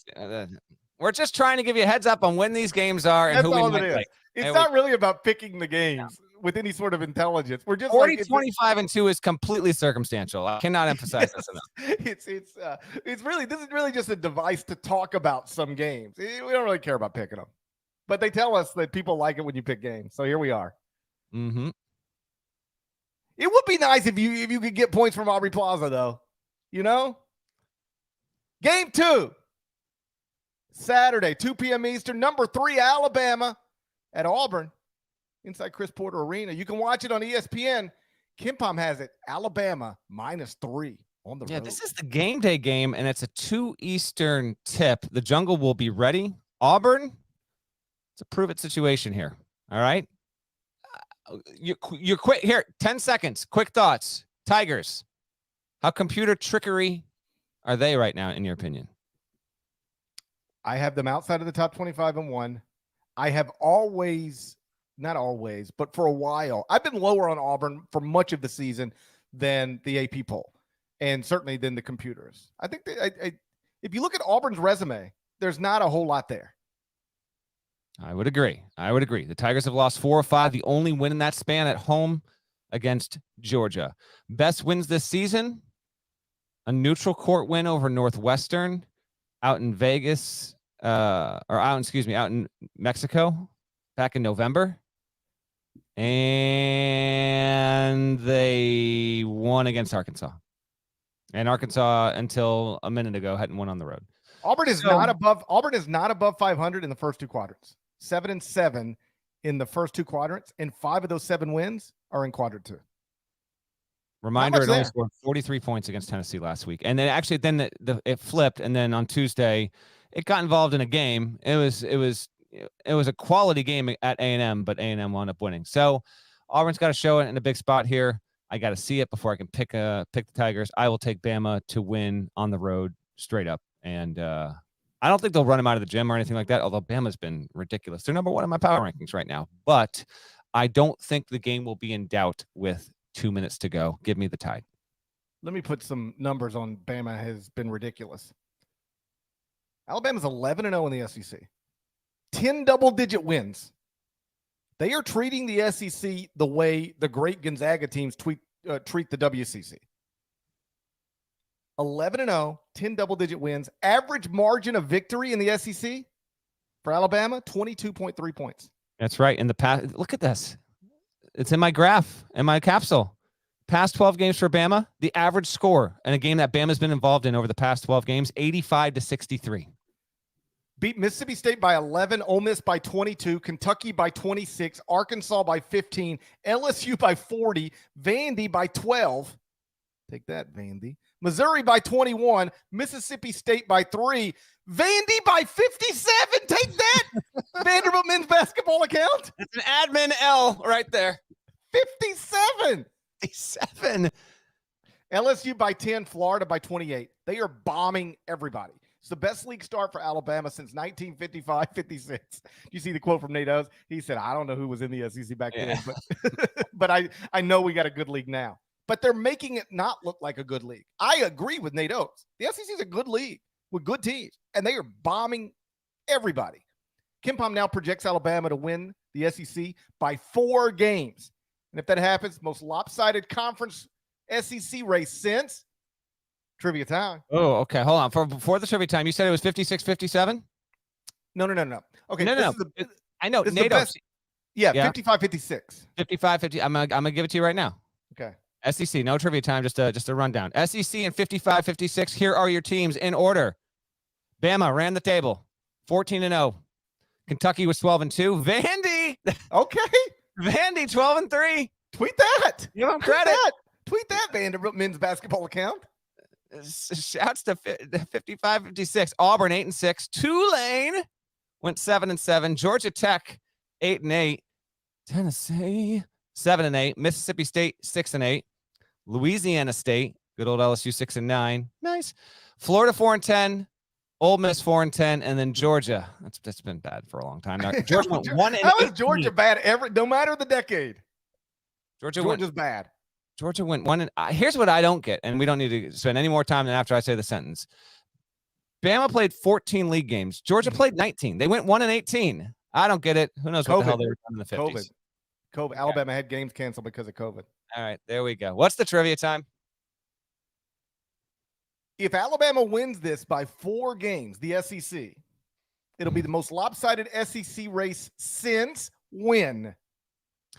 we're just trying to give you a heads up on when these games are and That's who we all might it is. like. It's not really about picking the games with any sort of intelligence. We're just 40, 25-2 is completely circumstantial. I cannot emphasize this enough. It's really, this is really just a device to talk about some games. We don't really care about picking them, but they tell us that people like it when you pick games. So here we are. Mm-hmm. It would be nice if you could get points from Aubrey Plaza, though. You know? Game 2. Saturday, 2 p.m. Eastern, number 3 Alabama at Auburn inside Chris Porter Arena. You can watch it on ESPN. KenPom has it Alabama -3 on the road. Yeah, this is the game day game, and it's a 2 Eastern tip. The jungle will be ready. Auburn, it's a prove-it situation here. All right? You're quick here. 10 seconds. Quick thoughts. Tigers. How computer trickery are they right now, in your opinion? I have them outside of the top 25-1. I have always, not always, but for a while, I've been lower on Auburn for much of the season than the AP poll, and certainly than the computers. I think that if you look at Auburn's resume, there's not a whole lot there. I would agree. The Tigers have lost 4 or 5. The only win in that span at home against Georgia. Best wins this season, a neutral court win over Northwestern out in Vegas, out in Mexico back in November. And they won against Arkansas. And Arkansas, until a minute ago, hadn't won on the road. Auburn is not above 500 in the first 2 quadrants. 7-7 in the first 2 quadrants, and 5 of those 7 wins are in quadrant 2. Reminder, it only scored 43 points against Tennessee last week. And then actually it flipped, and then on Tuesday it got involved in a game. It was a quality game at A&M, but A&M wound up winning. So Auburn's got to show it in a big spot here. I got to see it before I can pick the Tigers. I will take Bama to win on the road straight up. And I don't think they'll run him out of the gym or anything like that, although Bama's been ridiculous. They're number 1 in my power rankings right now. But I don't think the game will be in doubt with 2 minutes to go. Give me the Tide. Let me put some numbers on Bama. Has been ridiculous. Alabama's 11-0 in the SEC. 10 double-digit wins. They are treating the SEC the way the great Gonzaga teams treat the WCC. 11-0, 10 double-digit wins. Average margin of victory in the SEC for Alabama, 22.3 points. That's right. In the past, look at this. It's in my graph, in my capsule. Past 12 games for Bama, the average score in a game that Bama's been involved in over the past 12 games, 85-63. Beat Mississippi State by 11, Ole Miss by 22, Kentucky by 26, Arkansas by 15, LSU by 40, Vandy by 12. Take that, Vandy. Missouri by 21, Mississippi State by 3, Vandy by 57. Take that, Vanderbilt men's basketball account. It's an admin L right there. 57. 57. LSU by 10, Florida by 28. They are bombing everybody. It's the best league start for Alabama since 1955-56. You see the quote from Nate Oates? He said, I don't know who was in the SEC back then, but I know we got a good league now. But they're making it not look like a good league. I agree with Nate Oates. The SEC is a good league with good teams, and they are bombing everybody. KenPom now projects Alabama to win the SEC by 4 games. And if that happens, most lopsided conference SEC race since trivia time. Oh, okay. Hold on. Before the trivia time, you said it was 56-57? No. Okay. No. I know. NATO. Yeah, 55-56. 55-50. I'm gonna give it to you right now. Okay. SEC, no trivia time, just a rundown. SEC and 55-56. Here are your teams in order. Bama ran the table, 14-0. Kentucky was 12-2. Vandy, okay. Vandy 12-3. Tweet that. Give them credit. Tweet that Vanderbilt men's basketball account. Shouts to 55-56. Auburn 8-6. Tulane went 7-7. Georgia Tech 8-8. Tennessee 7-8. Mississippi State 6-8. Louisiana State, good old LSU 6-9. Nice. Florida 4-10. Ole Miss 4-10, and then Georgia. That's been bad for a long time now. Georgia went 1-8. How is Georgia bad no matter the decade? Georgia's bad. Georgia went 1. Here's what I don't get, and we don't need to spend any more time than after I say the sentence. Bama played 14 league games. Georgia played 19. They went 1-18. I don't get it. Who knows what the hell they were doing in the 50s? COVID. Alabama had games canceled because of COVID. All right, there we go. What's the trivia time? If Alabama wins this by 4 games, the SEC, it'll be the most lopsided SEC race since when?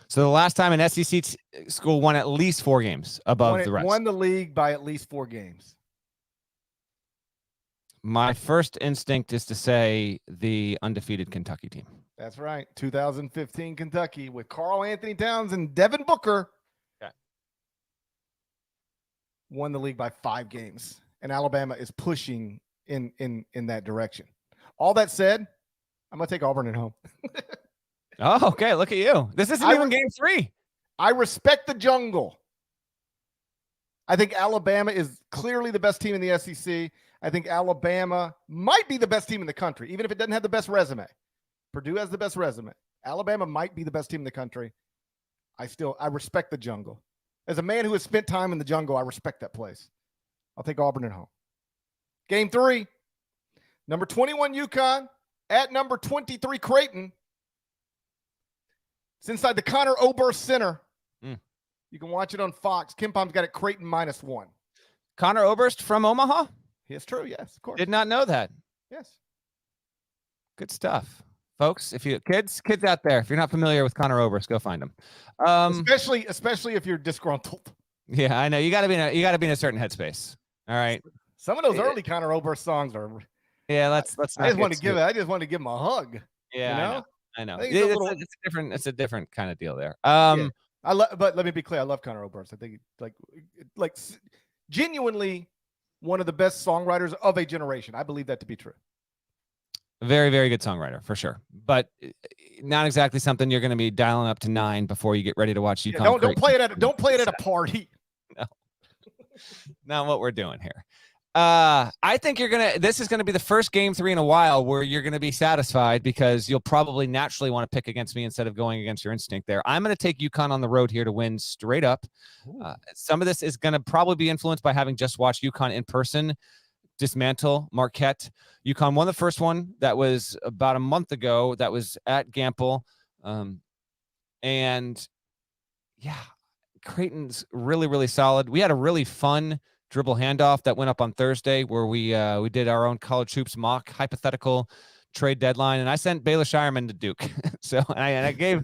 So the last time an SEC school won at least 4 games above the rest. Won the league by at least 4 games. My first instinct is to say the undefeated Kentucky team. That's right. 2015 Kentucky with Karl Anthony Towns and Devin Booker. Okay. Won the league by 5 games. And Alabama is pushing in that direction. All that said, I'm going to take Auburn at home. Oh, okay. Look at you. This isn't even game 3. I respect the jungle. I think Alabama is clearly the best team in the SEC. I think Alabama might be the best team in the country, even if it doesn't have the best resume. Purdue has the best resume. Alabama might be the best team in the country. I respect the jungle. As a man who has spent time in the jungle, I respect that place. I'll take Auburn at home. Game 3, number 21 UConn at number 23 Creighton. It's inside the Connor Oberst Center. You can watch it on Fox. KenPom's got it Creighton -1. Connor Oberst from Omaha? It's true, yes, of course. Did not know that. Yes. Good stuff. folks. If you kids out there, if you're not familiar with Connor Oberst, go find him. Especially if you're disgruntled. Yeah, I know you got to be in a certain headspace. All right. Some of those early Connor Oberst songs are. Yeah, let's. I just want to give him a hug. Yeah, you know? I know. It's a different kind of deal there. But let me be clear. I love Connor Oberst. I think like genuinely one of the best songwriters of a generation. I believe that to be true. Very, very good songwriter for sure, but not exactly something you're going to be dialing up to 9 before you get ready to watch UConn. Don't play it at a party. No, not what we're doing here. I think this is going to be the first game 3 in a while where you're going to be satisfied because you'll probably naturally want to pick against me instead of going against your instinct there. I'm going to take UConn on the road here to win straight up. Some of this is going to probably be influenced by having just watched UConn in person dismantle Marquette. UConn won the first one that was about a month ago. That was at Gamble. And yeah, Creighton's really, really solid. We had a really fun dribble handoff that went up on Thursday where we did our own college hoops mock hypothetical trade deadline, and I sent Baylor Shireman to Duke. So I gave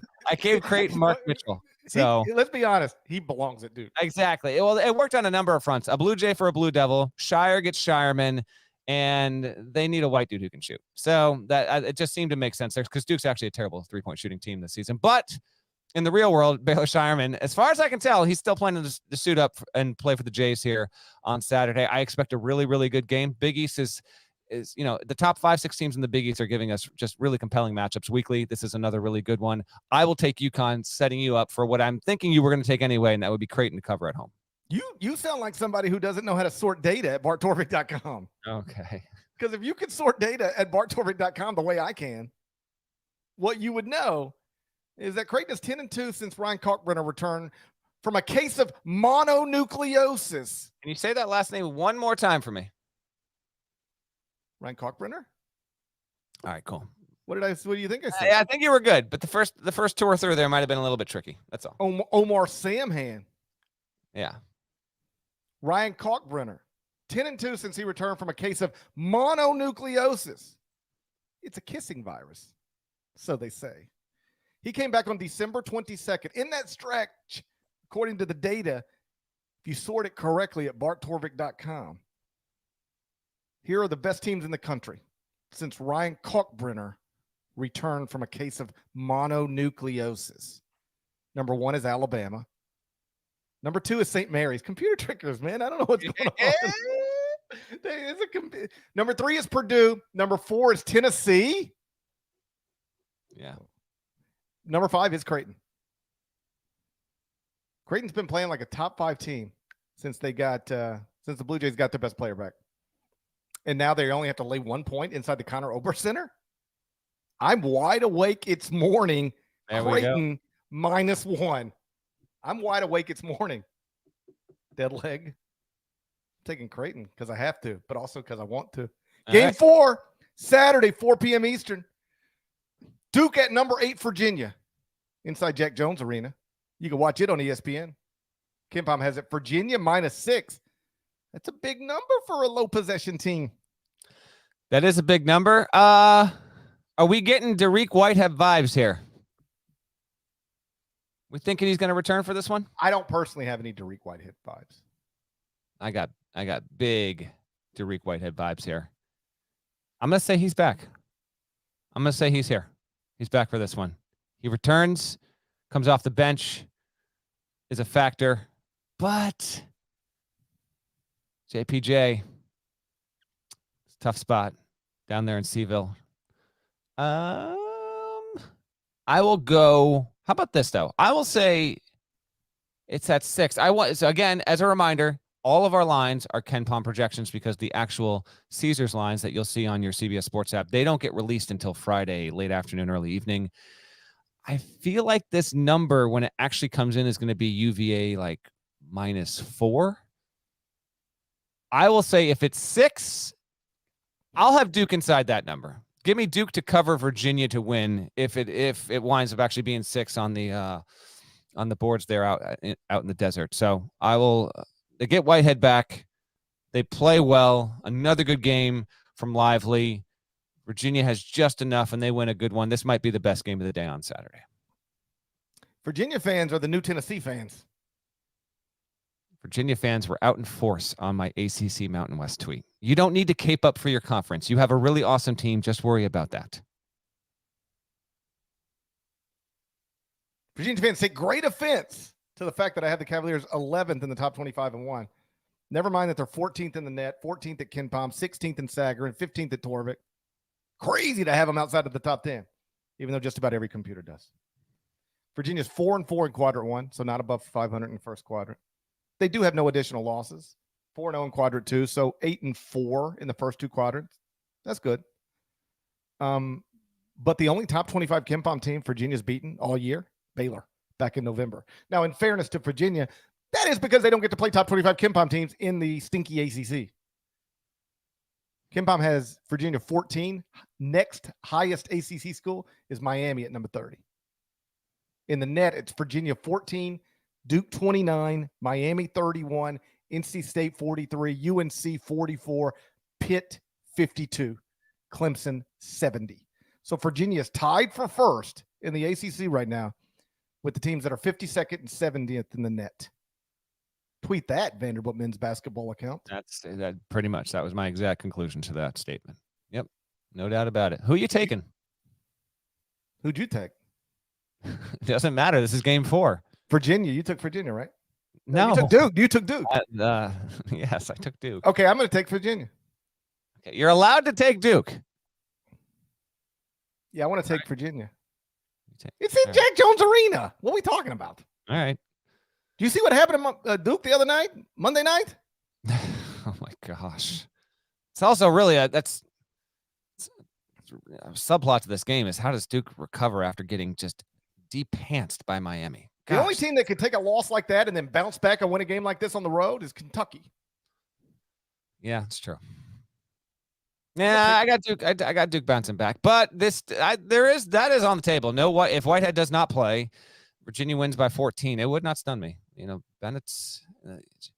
Creighton Mark Mitchell. So let's be honest, he belongs at Duke. Exactly. Well, it worked on a number of fronts. A Blue Jay for a Blue Devil. Shire gets Shireman, and they need a white dude who can shoot. So that it just seemed to make sense there because Duke's actually a terrible 3-point shooting team this season. But in the real world, Baylor Shireman, as far as I can tell, he's still planning to suit up and play for the Jays here on Saturday. I expect a really, really good game. Big East is the top 5-6 teams in the Big East are giving us just really compelling matchups weekly. This is another really good one. I will take UConn, setting you up for what I'm thinking you were going to take anyway, and that would be Creighton to cover at home. You sound like somebody who doesn't know how to sort data at barttorvik.com. Okay. Because if you could sort data at barttorvik.com the way I can, what you would know is that Creighton is 10-2 since Ryan Kalkbrenner returned from a case of mononucleosis. Can you say that last name one more time for me? Ryan Kalkbrenner? All right, cool. What do you think I said? I think you were good, but the first 2 or 3 there might have been a little bit tricky. That's all. Omar Samhan. Yeah. Ryan Kalkbrenner. 10-2 since he returned from a case of mononucleosis. It's a kissing virus, so they say. He came back on December 22nd. In that stretch, according to the data, if you sort it correctly at barttorvik.com, here are the best teams in the country since Ryan Kalkbrenner returned from a case of mononucleosis. Number 1 is Alabama. Number 2 is St. Mary's. Computer trickers, man. I don't know what's going on. Number 3 is Purdue. Number 4 is Tennessee. Yeah. Number 5 is Creighton. Creighton's been playing like a top 5 team since the Blue Jays got their best player back. And now they only have to lay 1 point inside the Connor Oberst Center. I'm wide awake. It's morning. There Creighton -1. I'm wide awake. It's morning. Dead leg. I'm taking Creighton because I have to, but also because I want to. Game 4, Saturday, 4 p.m. Eastern. Duke at number 8, Virginia, inside Jack Jones Arena. You can watch it on ESPN. KenPom has it. Virginia -6. That's a big number for a low possession team. That is a big number. Are we getting Dariq Whitehead vibes here? We thinking he's going to return for this one? I don't personally have any Dariq Whitehead vibes. I got big Dariq Whitehead vibes here. I'm going to say he's back. I'm going to say he's here. He's back for this one. He returns, comes off the bench, is a factor, but JPJ, it's a tough spot down there in Seaville. I will go. How about this though? I will say it's at 6. So again, as a reminder, all of our lines are KenPom projections because the actual Caesars lines that you'll see on your CBS Sports app, they don't get released until Friday, late afternoon, early evening. I feel like this number, when it actually comes in, is going to be UVA like -4. I will say if it's 6, I'll have Duke inside that number. Give me Duke to cover Virginia to win if it winds up actually being 6 on the boards there out in the desert. So I will. They get Whitehead back. They play well. Another good game from Lively. Virginia has just enough, and they win a good one. This might be the best game of the day on Saturday. Virginia fans are the new Tennessee fans. Virginia fans were out in force on my ACC Mountain West tweet. You don't need to cape up for your conference. You have a really awesome team. Just worry about that. Virginia fans take great offense to the fact that I have the Cavaliers 11th in the top 25 and 1. Never mind that they're 14th in the net, 14th at KenPom, 16th in Sager, and 15th at Torvik. Crazy to have them outside of the top 10, even though just about every computer does. Virginia's 4-4 in quadrant 1, so not above 500 in the first quadrant. They do have no additional losses. 4-0 in quadrant 2, so 8-4 in the first 2 quadrants. That's good. But the only top 25 KenPom team Virginia's beaten all year, Baylor, back in November. Now, in fairness to Virginia, that is because they don't get to play top 25 KenPom teams in the stinky ACC. KenPom has Virginia 14. Next highest ACC school is Miami at number 30. In the net, it's Virginia 14, Duke 29, Miami 31, NC State 43, UNC 44, Pitt 52, Clemson 70. So Virginia is tied for first in the ACC right now with the teams that are 52nd and 70th in the net. Tweet that, Vanderbilt men's basketball account. That's that pretty much. That was my exact conclusion to that statement. Yep. No doubt about it. Who are you taking? Who'd you take? It doesn't matter. This is game 4. Virginia. You took Virginia, right? No. You took Duke. You took Duke. Yes, I took Duke. Okay, I'm going to take Virginia. Okay, you're allowed to take Duke. Yeah, I want to take Virginia. Okay. It's in Jack Jones Arena. What are we talking about? All right. Do you see what happened to Duke the other night, Monday night? Oh my gosh! It's also really a subplot to this game is how does Duke recover after getting just de-pantsed by Miami? Gosh. The only team that could take a loss like that and then bounce back and win a game like this on the road is Kentucky. Yeah, it's true. Yeah, I got Duke. I got Duke bouncing back, but that is on the table. If Whitehead does not play, Virginia wins by 14. It would not stun me. You know, Bennett's. It's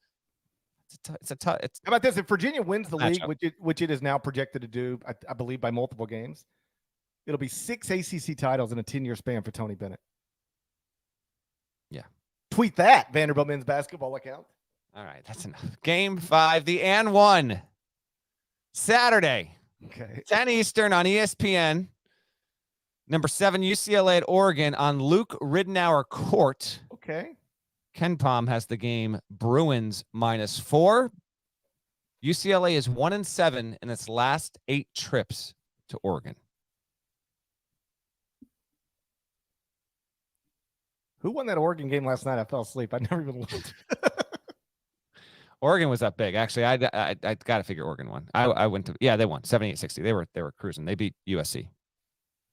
How about this? If Virginia wins the league, matchup. which it is now projected to do, I believe by multiple games, it'll be 6 ACC titles in a 10-year span for Tony Bennett. Yeah. Tweet that, Vanderbilt men's basketball account. All right, that's enough. Game 5, the and 1. Saturday, Okay. 10 Eastern on ESPN. Number 7, UCLA at Oregon on Luke Ridenour Court. Okay. KenPom has the game Bruins -4. UCLA is 1-7 in its last 8 trips to Oregon. Who won that Oregon game last night? I fell asleep. I never even looked. Oregon was up big. Actually, I got to figure Oregon won. I went to they won 78-60. They were cruising. They beat USC.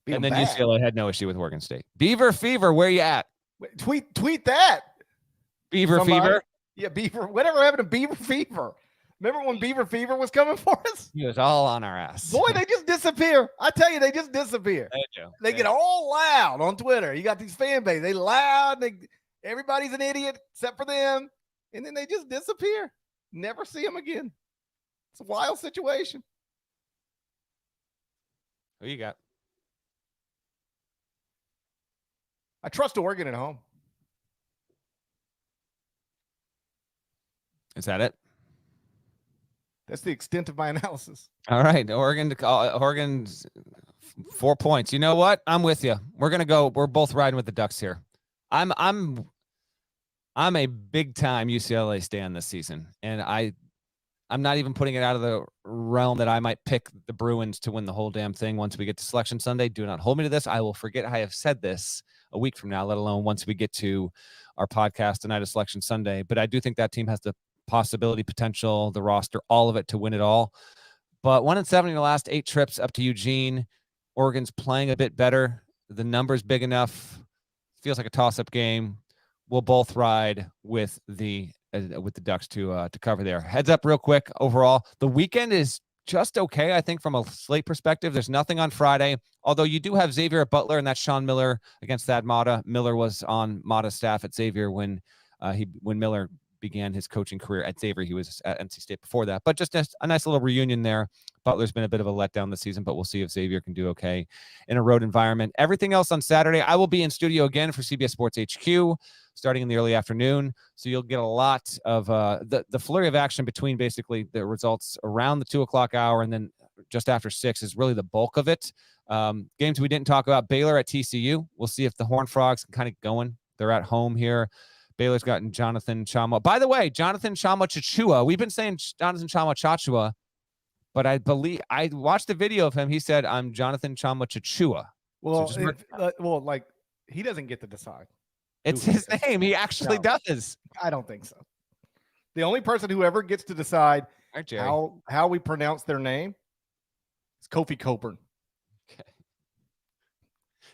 Beat And them then bad. UCLA had no issue with Oregon State. Beaver Fever, where you at? Wait, tweet that. Beaver Somebody. Fever. Yeah, Beaver. Whatever happened to Beaver Fever? Remember when Beaver Fever was coming for us? He was all on our ass. Boy, they just disappear. I tell you, they just disappear. They do. They get all loud on Twitter. You got these fan base. They loud. Everybody's an idiot except for them. And then they just disappear. Never see them again. It's a wild situation. Who you got? I trust Oregon at home. Is that it? That's the extent of my analysis. All right, Oregon's 4 points. You know what? I'm with you. We're both riding with the Ducks here. I'm a big time UCLA stand this season, and I'm not even putting it out of the realm that I might pick the Bruins to win the whole damn thing once we get to Selection Sunday. Do not hold me to this. I will forget I have said this a week from now, let alone once we get to our podcast tonight of Selection Sunday. But I do think that team has the possibility, potential, the roster, all of it to win it all. But 1-7 in the last 8 trips up to Eugene. Oregon's playing a bit better. The number's big enough. Feels like a toss-up game. We'll both ride with the Ducks to cover there. Heads up real quick. Overall, the weekend is just okay, I think, from a slate perspective. There's nothing on Friday, although you do have Xavier at Butler, and that's Sean Miller against Thad Matta. Miller was on Matta's staff at Xavier when Miller began his coaching career at Xavier. He was at NC State before that, but just a nice little reunion there. Butler's been a bit of a letdown this season, but we'll see if Xavier can do okay in a road environment. Everything else on Saturday, I will be in studio again for CBS Sports HQ starting in the early afternoon. So you'll get a lot of the flurry of action between basically the results around the 2 o'clock hour and then just after 6 is really the bulk of it. Games we didn't talk about, Baylor at TCU. We'll see if the Horned Frogs can kind of going. They're at home here. Baylor's gotten Jonathan Chama. By the way, Jonathan Chama Chachua. We've been saying Jonathan Chama Chachua, but I believe I watched the video of him. He said, "I'm Jonathan Chama Chachua." Well, like he doesn't get to decide. It's his name. He actually does. I don't think so. The only person who ever gets to decide how we pronounce their name is Kofi Coburn. Okay.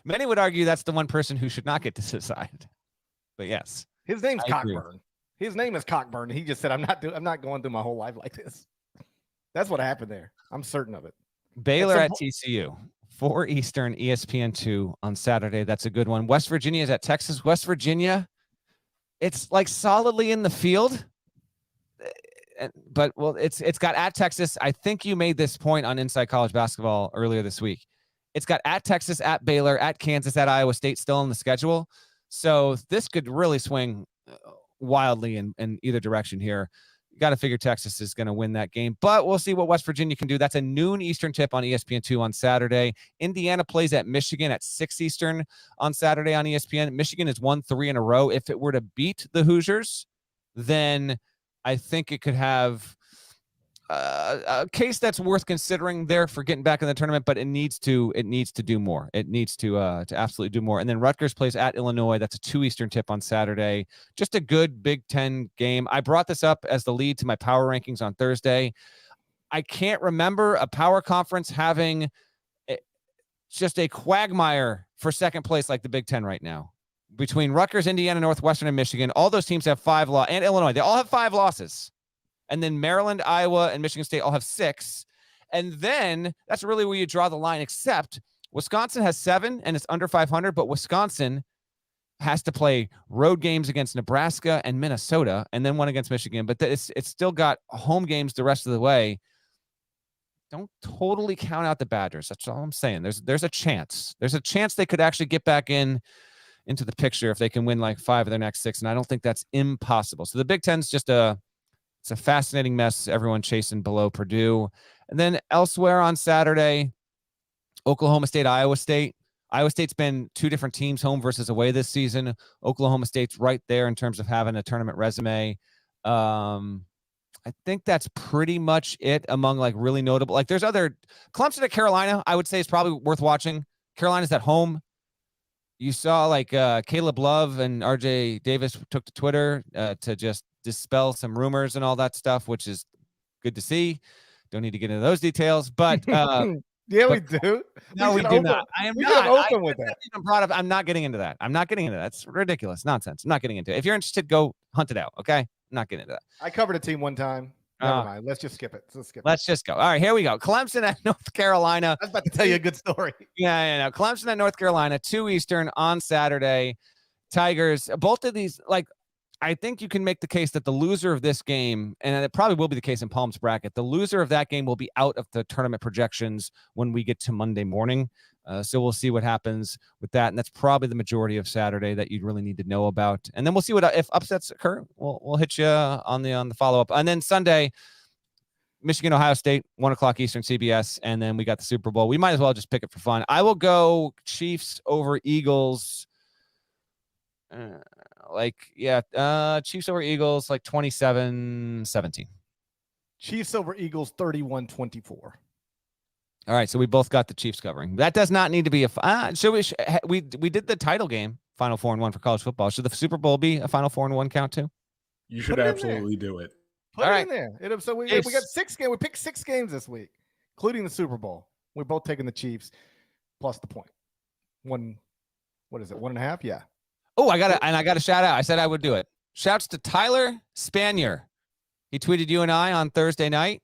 Many would argue that's the one person who should not get to decide. But yes, his name's Cockburn. His name is Cockburn. He just said, "I'm not going through my whole life like this." That's what happened there. I'm certain of it. Baylor at TCU, 4 Eastern, ESPN2 on Saturday. That's a good one. West Virginia is at Texas. West Virginia, it's like solidly in the field, but it's got at Texas. I think you made this point on Inside College Basketball earlier this week. It's got at Texas, at Baylor, at Kansas, at Iowa State still on the schedule. So this could really swing wildly in either direction here. You got to figure Texas is going to win that game, but we'll see what West Virginia can do. That's a noon Eastern tip on ESPN2 on Saturday. Indiana plays at Michigan at 6 Eastern on Saturday on ESPN. Michigan has won 3 in a row. If it were to beat the Hoosiers, then I think it could have a case that's worth considering there for getting back in the tournament, but it needs to do more. It needs to absolutely do more. And then Rutgers plays at Illinois. That's a 2 Eastern tip on Saturday. Just a good Big Ten game. I brought this up as the lead to my power rankings on Thursday. I can't remember a power conference having just a quagmire for second place like the Big Ten right now. Between Rutgers, Indiana, Northwestern, and Michigan, all those teams have 5 losses, and Illinois. They all have 5 losses. And then Maryland, Iowa, and Michigan State all have 6. And then that's really where you draw the line, except Wisconsin has 7 and it's under 500, but Wisconsin has to play road games against Nebraska and Minnesota and then one against Michigan. But it's still got home games the rest of the way. Don't totally count out the Badgers. That's all I'm saying. There's a chance. There's a chance they could actually get back into the picture if they can win like 5 of their next 6. And I don't think that's impossible. So the Big Ten's just it's a fascinating mess. Everyone chasing below Purdue. And then elsewhere on Saturday, Oklahoma State, Iowa State. Iowa State's been 2 different teams home versus away this season. Oklahoma State's right there in terms of having a tournament resume. I think that's pretty much it among like really notable. Like there's other Clemson at Carolina, I would say is probably worth watching. Carolina's at home. You saw like Caleb Love and RJ Davis took to Twitter to just dispel some rumors and all that stuff, which is good to see. Don't need to get into those details, but yeah, we do. No, we do not. I am not open with that. I'm proud of. I'm not getting into that. That's ridiculous nonsense. I'm not getting into it. If you're interested, go hunt it out. Okay, I'm not getting into that. I covered a team one time. Never mind. Let's just skip it. Let's just go. All right, here we go. Clemson at North Carolina. I was about to tell you a good story. Yeah. Clemson at North Carolina, 2 Eastern on Saturday. Tigers, both of these, like, I think you can make the case that the loser of this game, and it probably will be the case in Palm's bracket, the loser of that game will be out of the tournament projections when we get to Monday morning. So we'll see what happens with that. And that's probably the majority of Saturday that you'd really need to know about. And then we'll see if upsets occur. We'll hit you on the follow-up. And then Sunday, Michigan, Ohio State, 1 o'clock Eastern, CBS. And then we got the Super Bowl. We might as well just pick it for fun. I will go Chiefs over Eagles. Chiefs over Eagles, like 27-17. Chiefs over Eagles, 31-24. All right, so we both got the Chiefs covering. That does not need to be we did the title game, Final 4-1 for college football. Should the Super Bowl be a Final 4-1 count too? You should absolutely do it. Put it in there. So we got 6 games. We picked 6 games this week, including the Super Bowl. We're both taking the Chiefs plus the point. What is it? 1.5? Yeah. Oh, I got a shout out. I said I would do it. Shouts to Tyler Spanier. He tweeted you and I on Thursday night.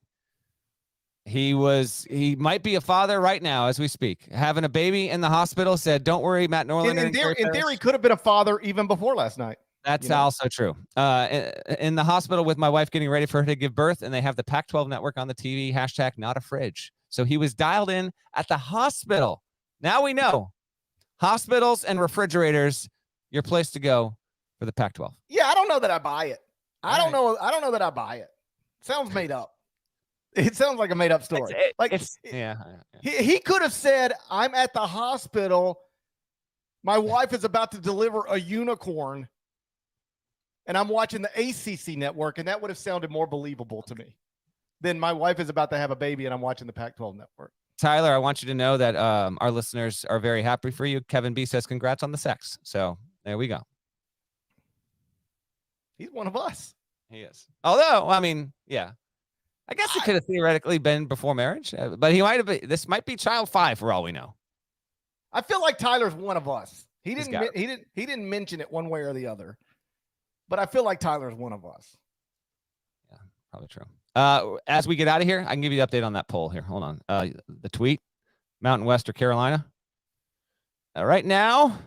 He might be a father right now as we speak, having a baby in the hospital. Said, "Don't worry, Matt Norlander." In theory, could have been a father even before last night. That's also true. In the hospital with my wife getting ready for her to give birth, and they have the Pac-12 network on the TV, #NotAFridge. So he was dialed in at the hospital. Now we know. Hospitals and refrigerators, your place to go for the Pac-12. Yeah, I don't know that I buy it. I don't know that I buy it. Sounds made up. It sounds like a made up story. He could have said, I'm at the hospital. My wife is about to deliver a unicorn, and I'm watching the ACC network, and that would have sounded more believable to me than my wife is about to have a baby, and I'm watching the Pac-12 network. Tyler, I want you to know that our listeners are very happy for you. Kevin B says, congrats on the sex. So there we go. He's one of us. He is. Although, I mean, yeah. I guess it could have theoretically been before marriage, but he might have been. This might be child 5 for all we know. I feel like Tyler's one of us. He didn't mention it one way or the other, but I feel like Tyler's one of us. Yeah, probably true. As we get out of here, I can give you the update on that poll here. Hold on. The tweet, Mountain West or Carolina. Right now,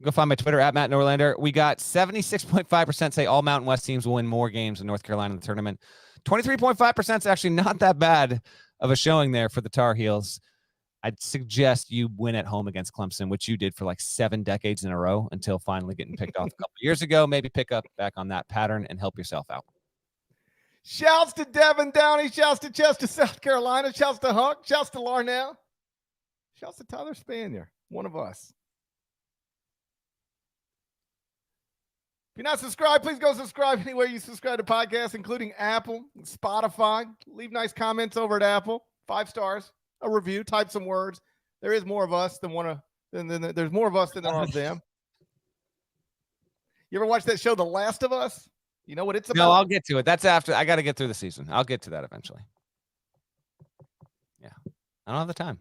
go find my Twitter at Matt Norlander. We got 76.5% say all Mountain West teams will win more games in North Carolina in the tournament. 23.5% is actually not that bad of a showing there for the Tar Heels. I'd suggest you win at home against Clemson, which you did for like 7 decades in a row until finally getting picked off a couple years ago. Maybe pick up back on that pattern and help yourself out. Shouts to Devin Downey. Shouts to Chester, South Carolina. Shouts to Huck. Shouts to Larnell. Shouts to Tyler Spanier, one of us. If you're not subscribed, please go subscribe anywhere you subscribe to podcasts, including Apple and Spotify. Leave nice comments over at Apple. 5 stars, a review, type some words. There is more of us than there's more of us than there are of them. You ever watch that show, The Last of Us? You know what it's about? No, I'll get to it. That's after. I got to get through the season. I'll get to that eventually. Yeah. I don't have the time.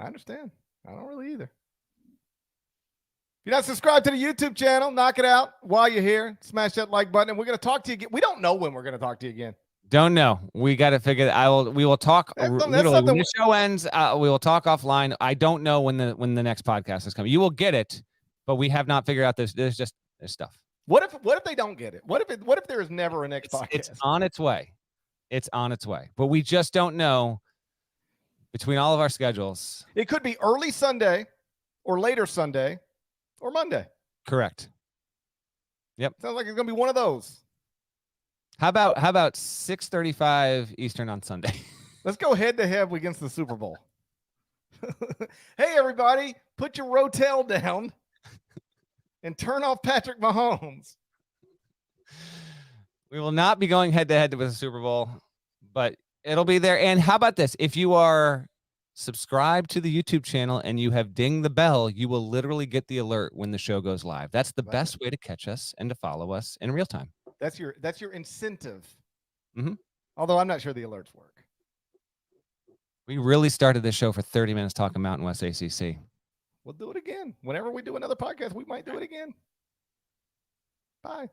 I understand. I don't really either. If you're not subscribed to the YouTube channel, knock it out while you're here. Smash that like button, and we're going to talk to you again. We don't know when we're going to talk to you again. Don't know. We got to figure that. We will talk. When the show ends, we will talk offline. I don't know when the next podcast is coming. You will get it, but we have not figured out this. There's stuff. What if they don't get it? What if there is never a next podcast? It's on its way. It's on its way. But we just don't know between all of our schedules. It could be early Sunday or later Sunday or Monday. Correct. Yep. Sounds like it's going to be one of those. How about 6:35 Eastern on Sunday? Let's go head to head against the Super Bowl. Hey, everybody, put your Rotel down and turn off Patrick Mahomes. We will not be going head to head with the Super Bowl, but it'll be there. And how about this? If you are subscribed to the YouTube channel and you have dinged the bell, you will literally get the alert when the show goes live. That's the best way to catch us and to follow us in real time. That's your incentive. Mm-hmm. Although I'm not sure the alerts work. We really started this show for 30 minutes talking Mountain West ACC. We'll do it again. Whenever we do another podcast, we might do it again. Bye.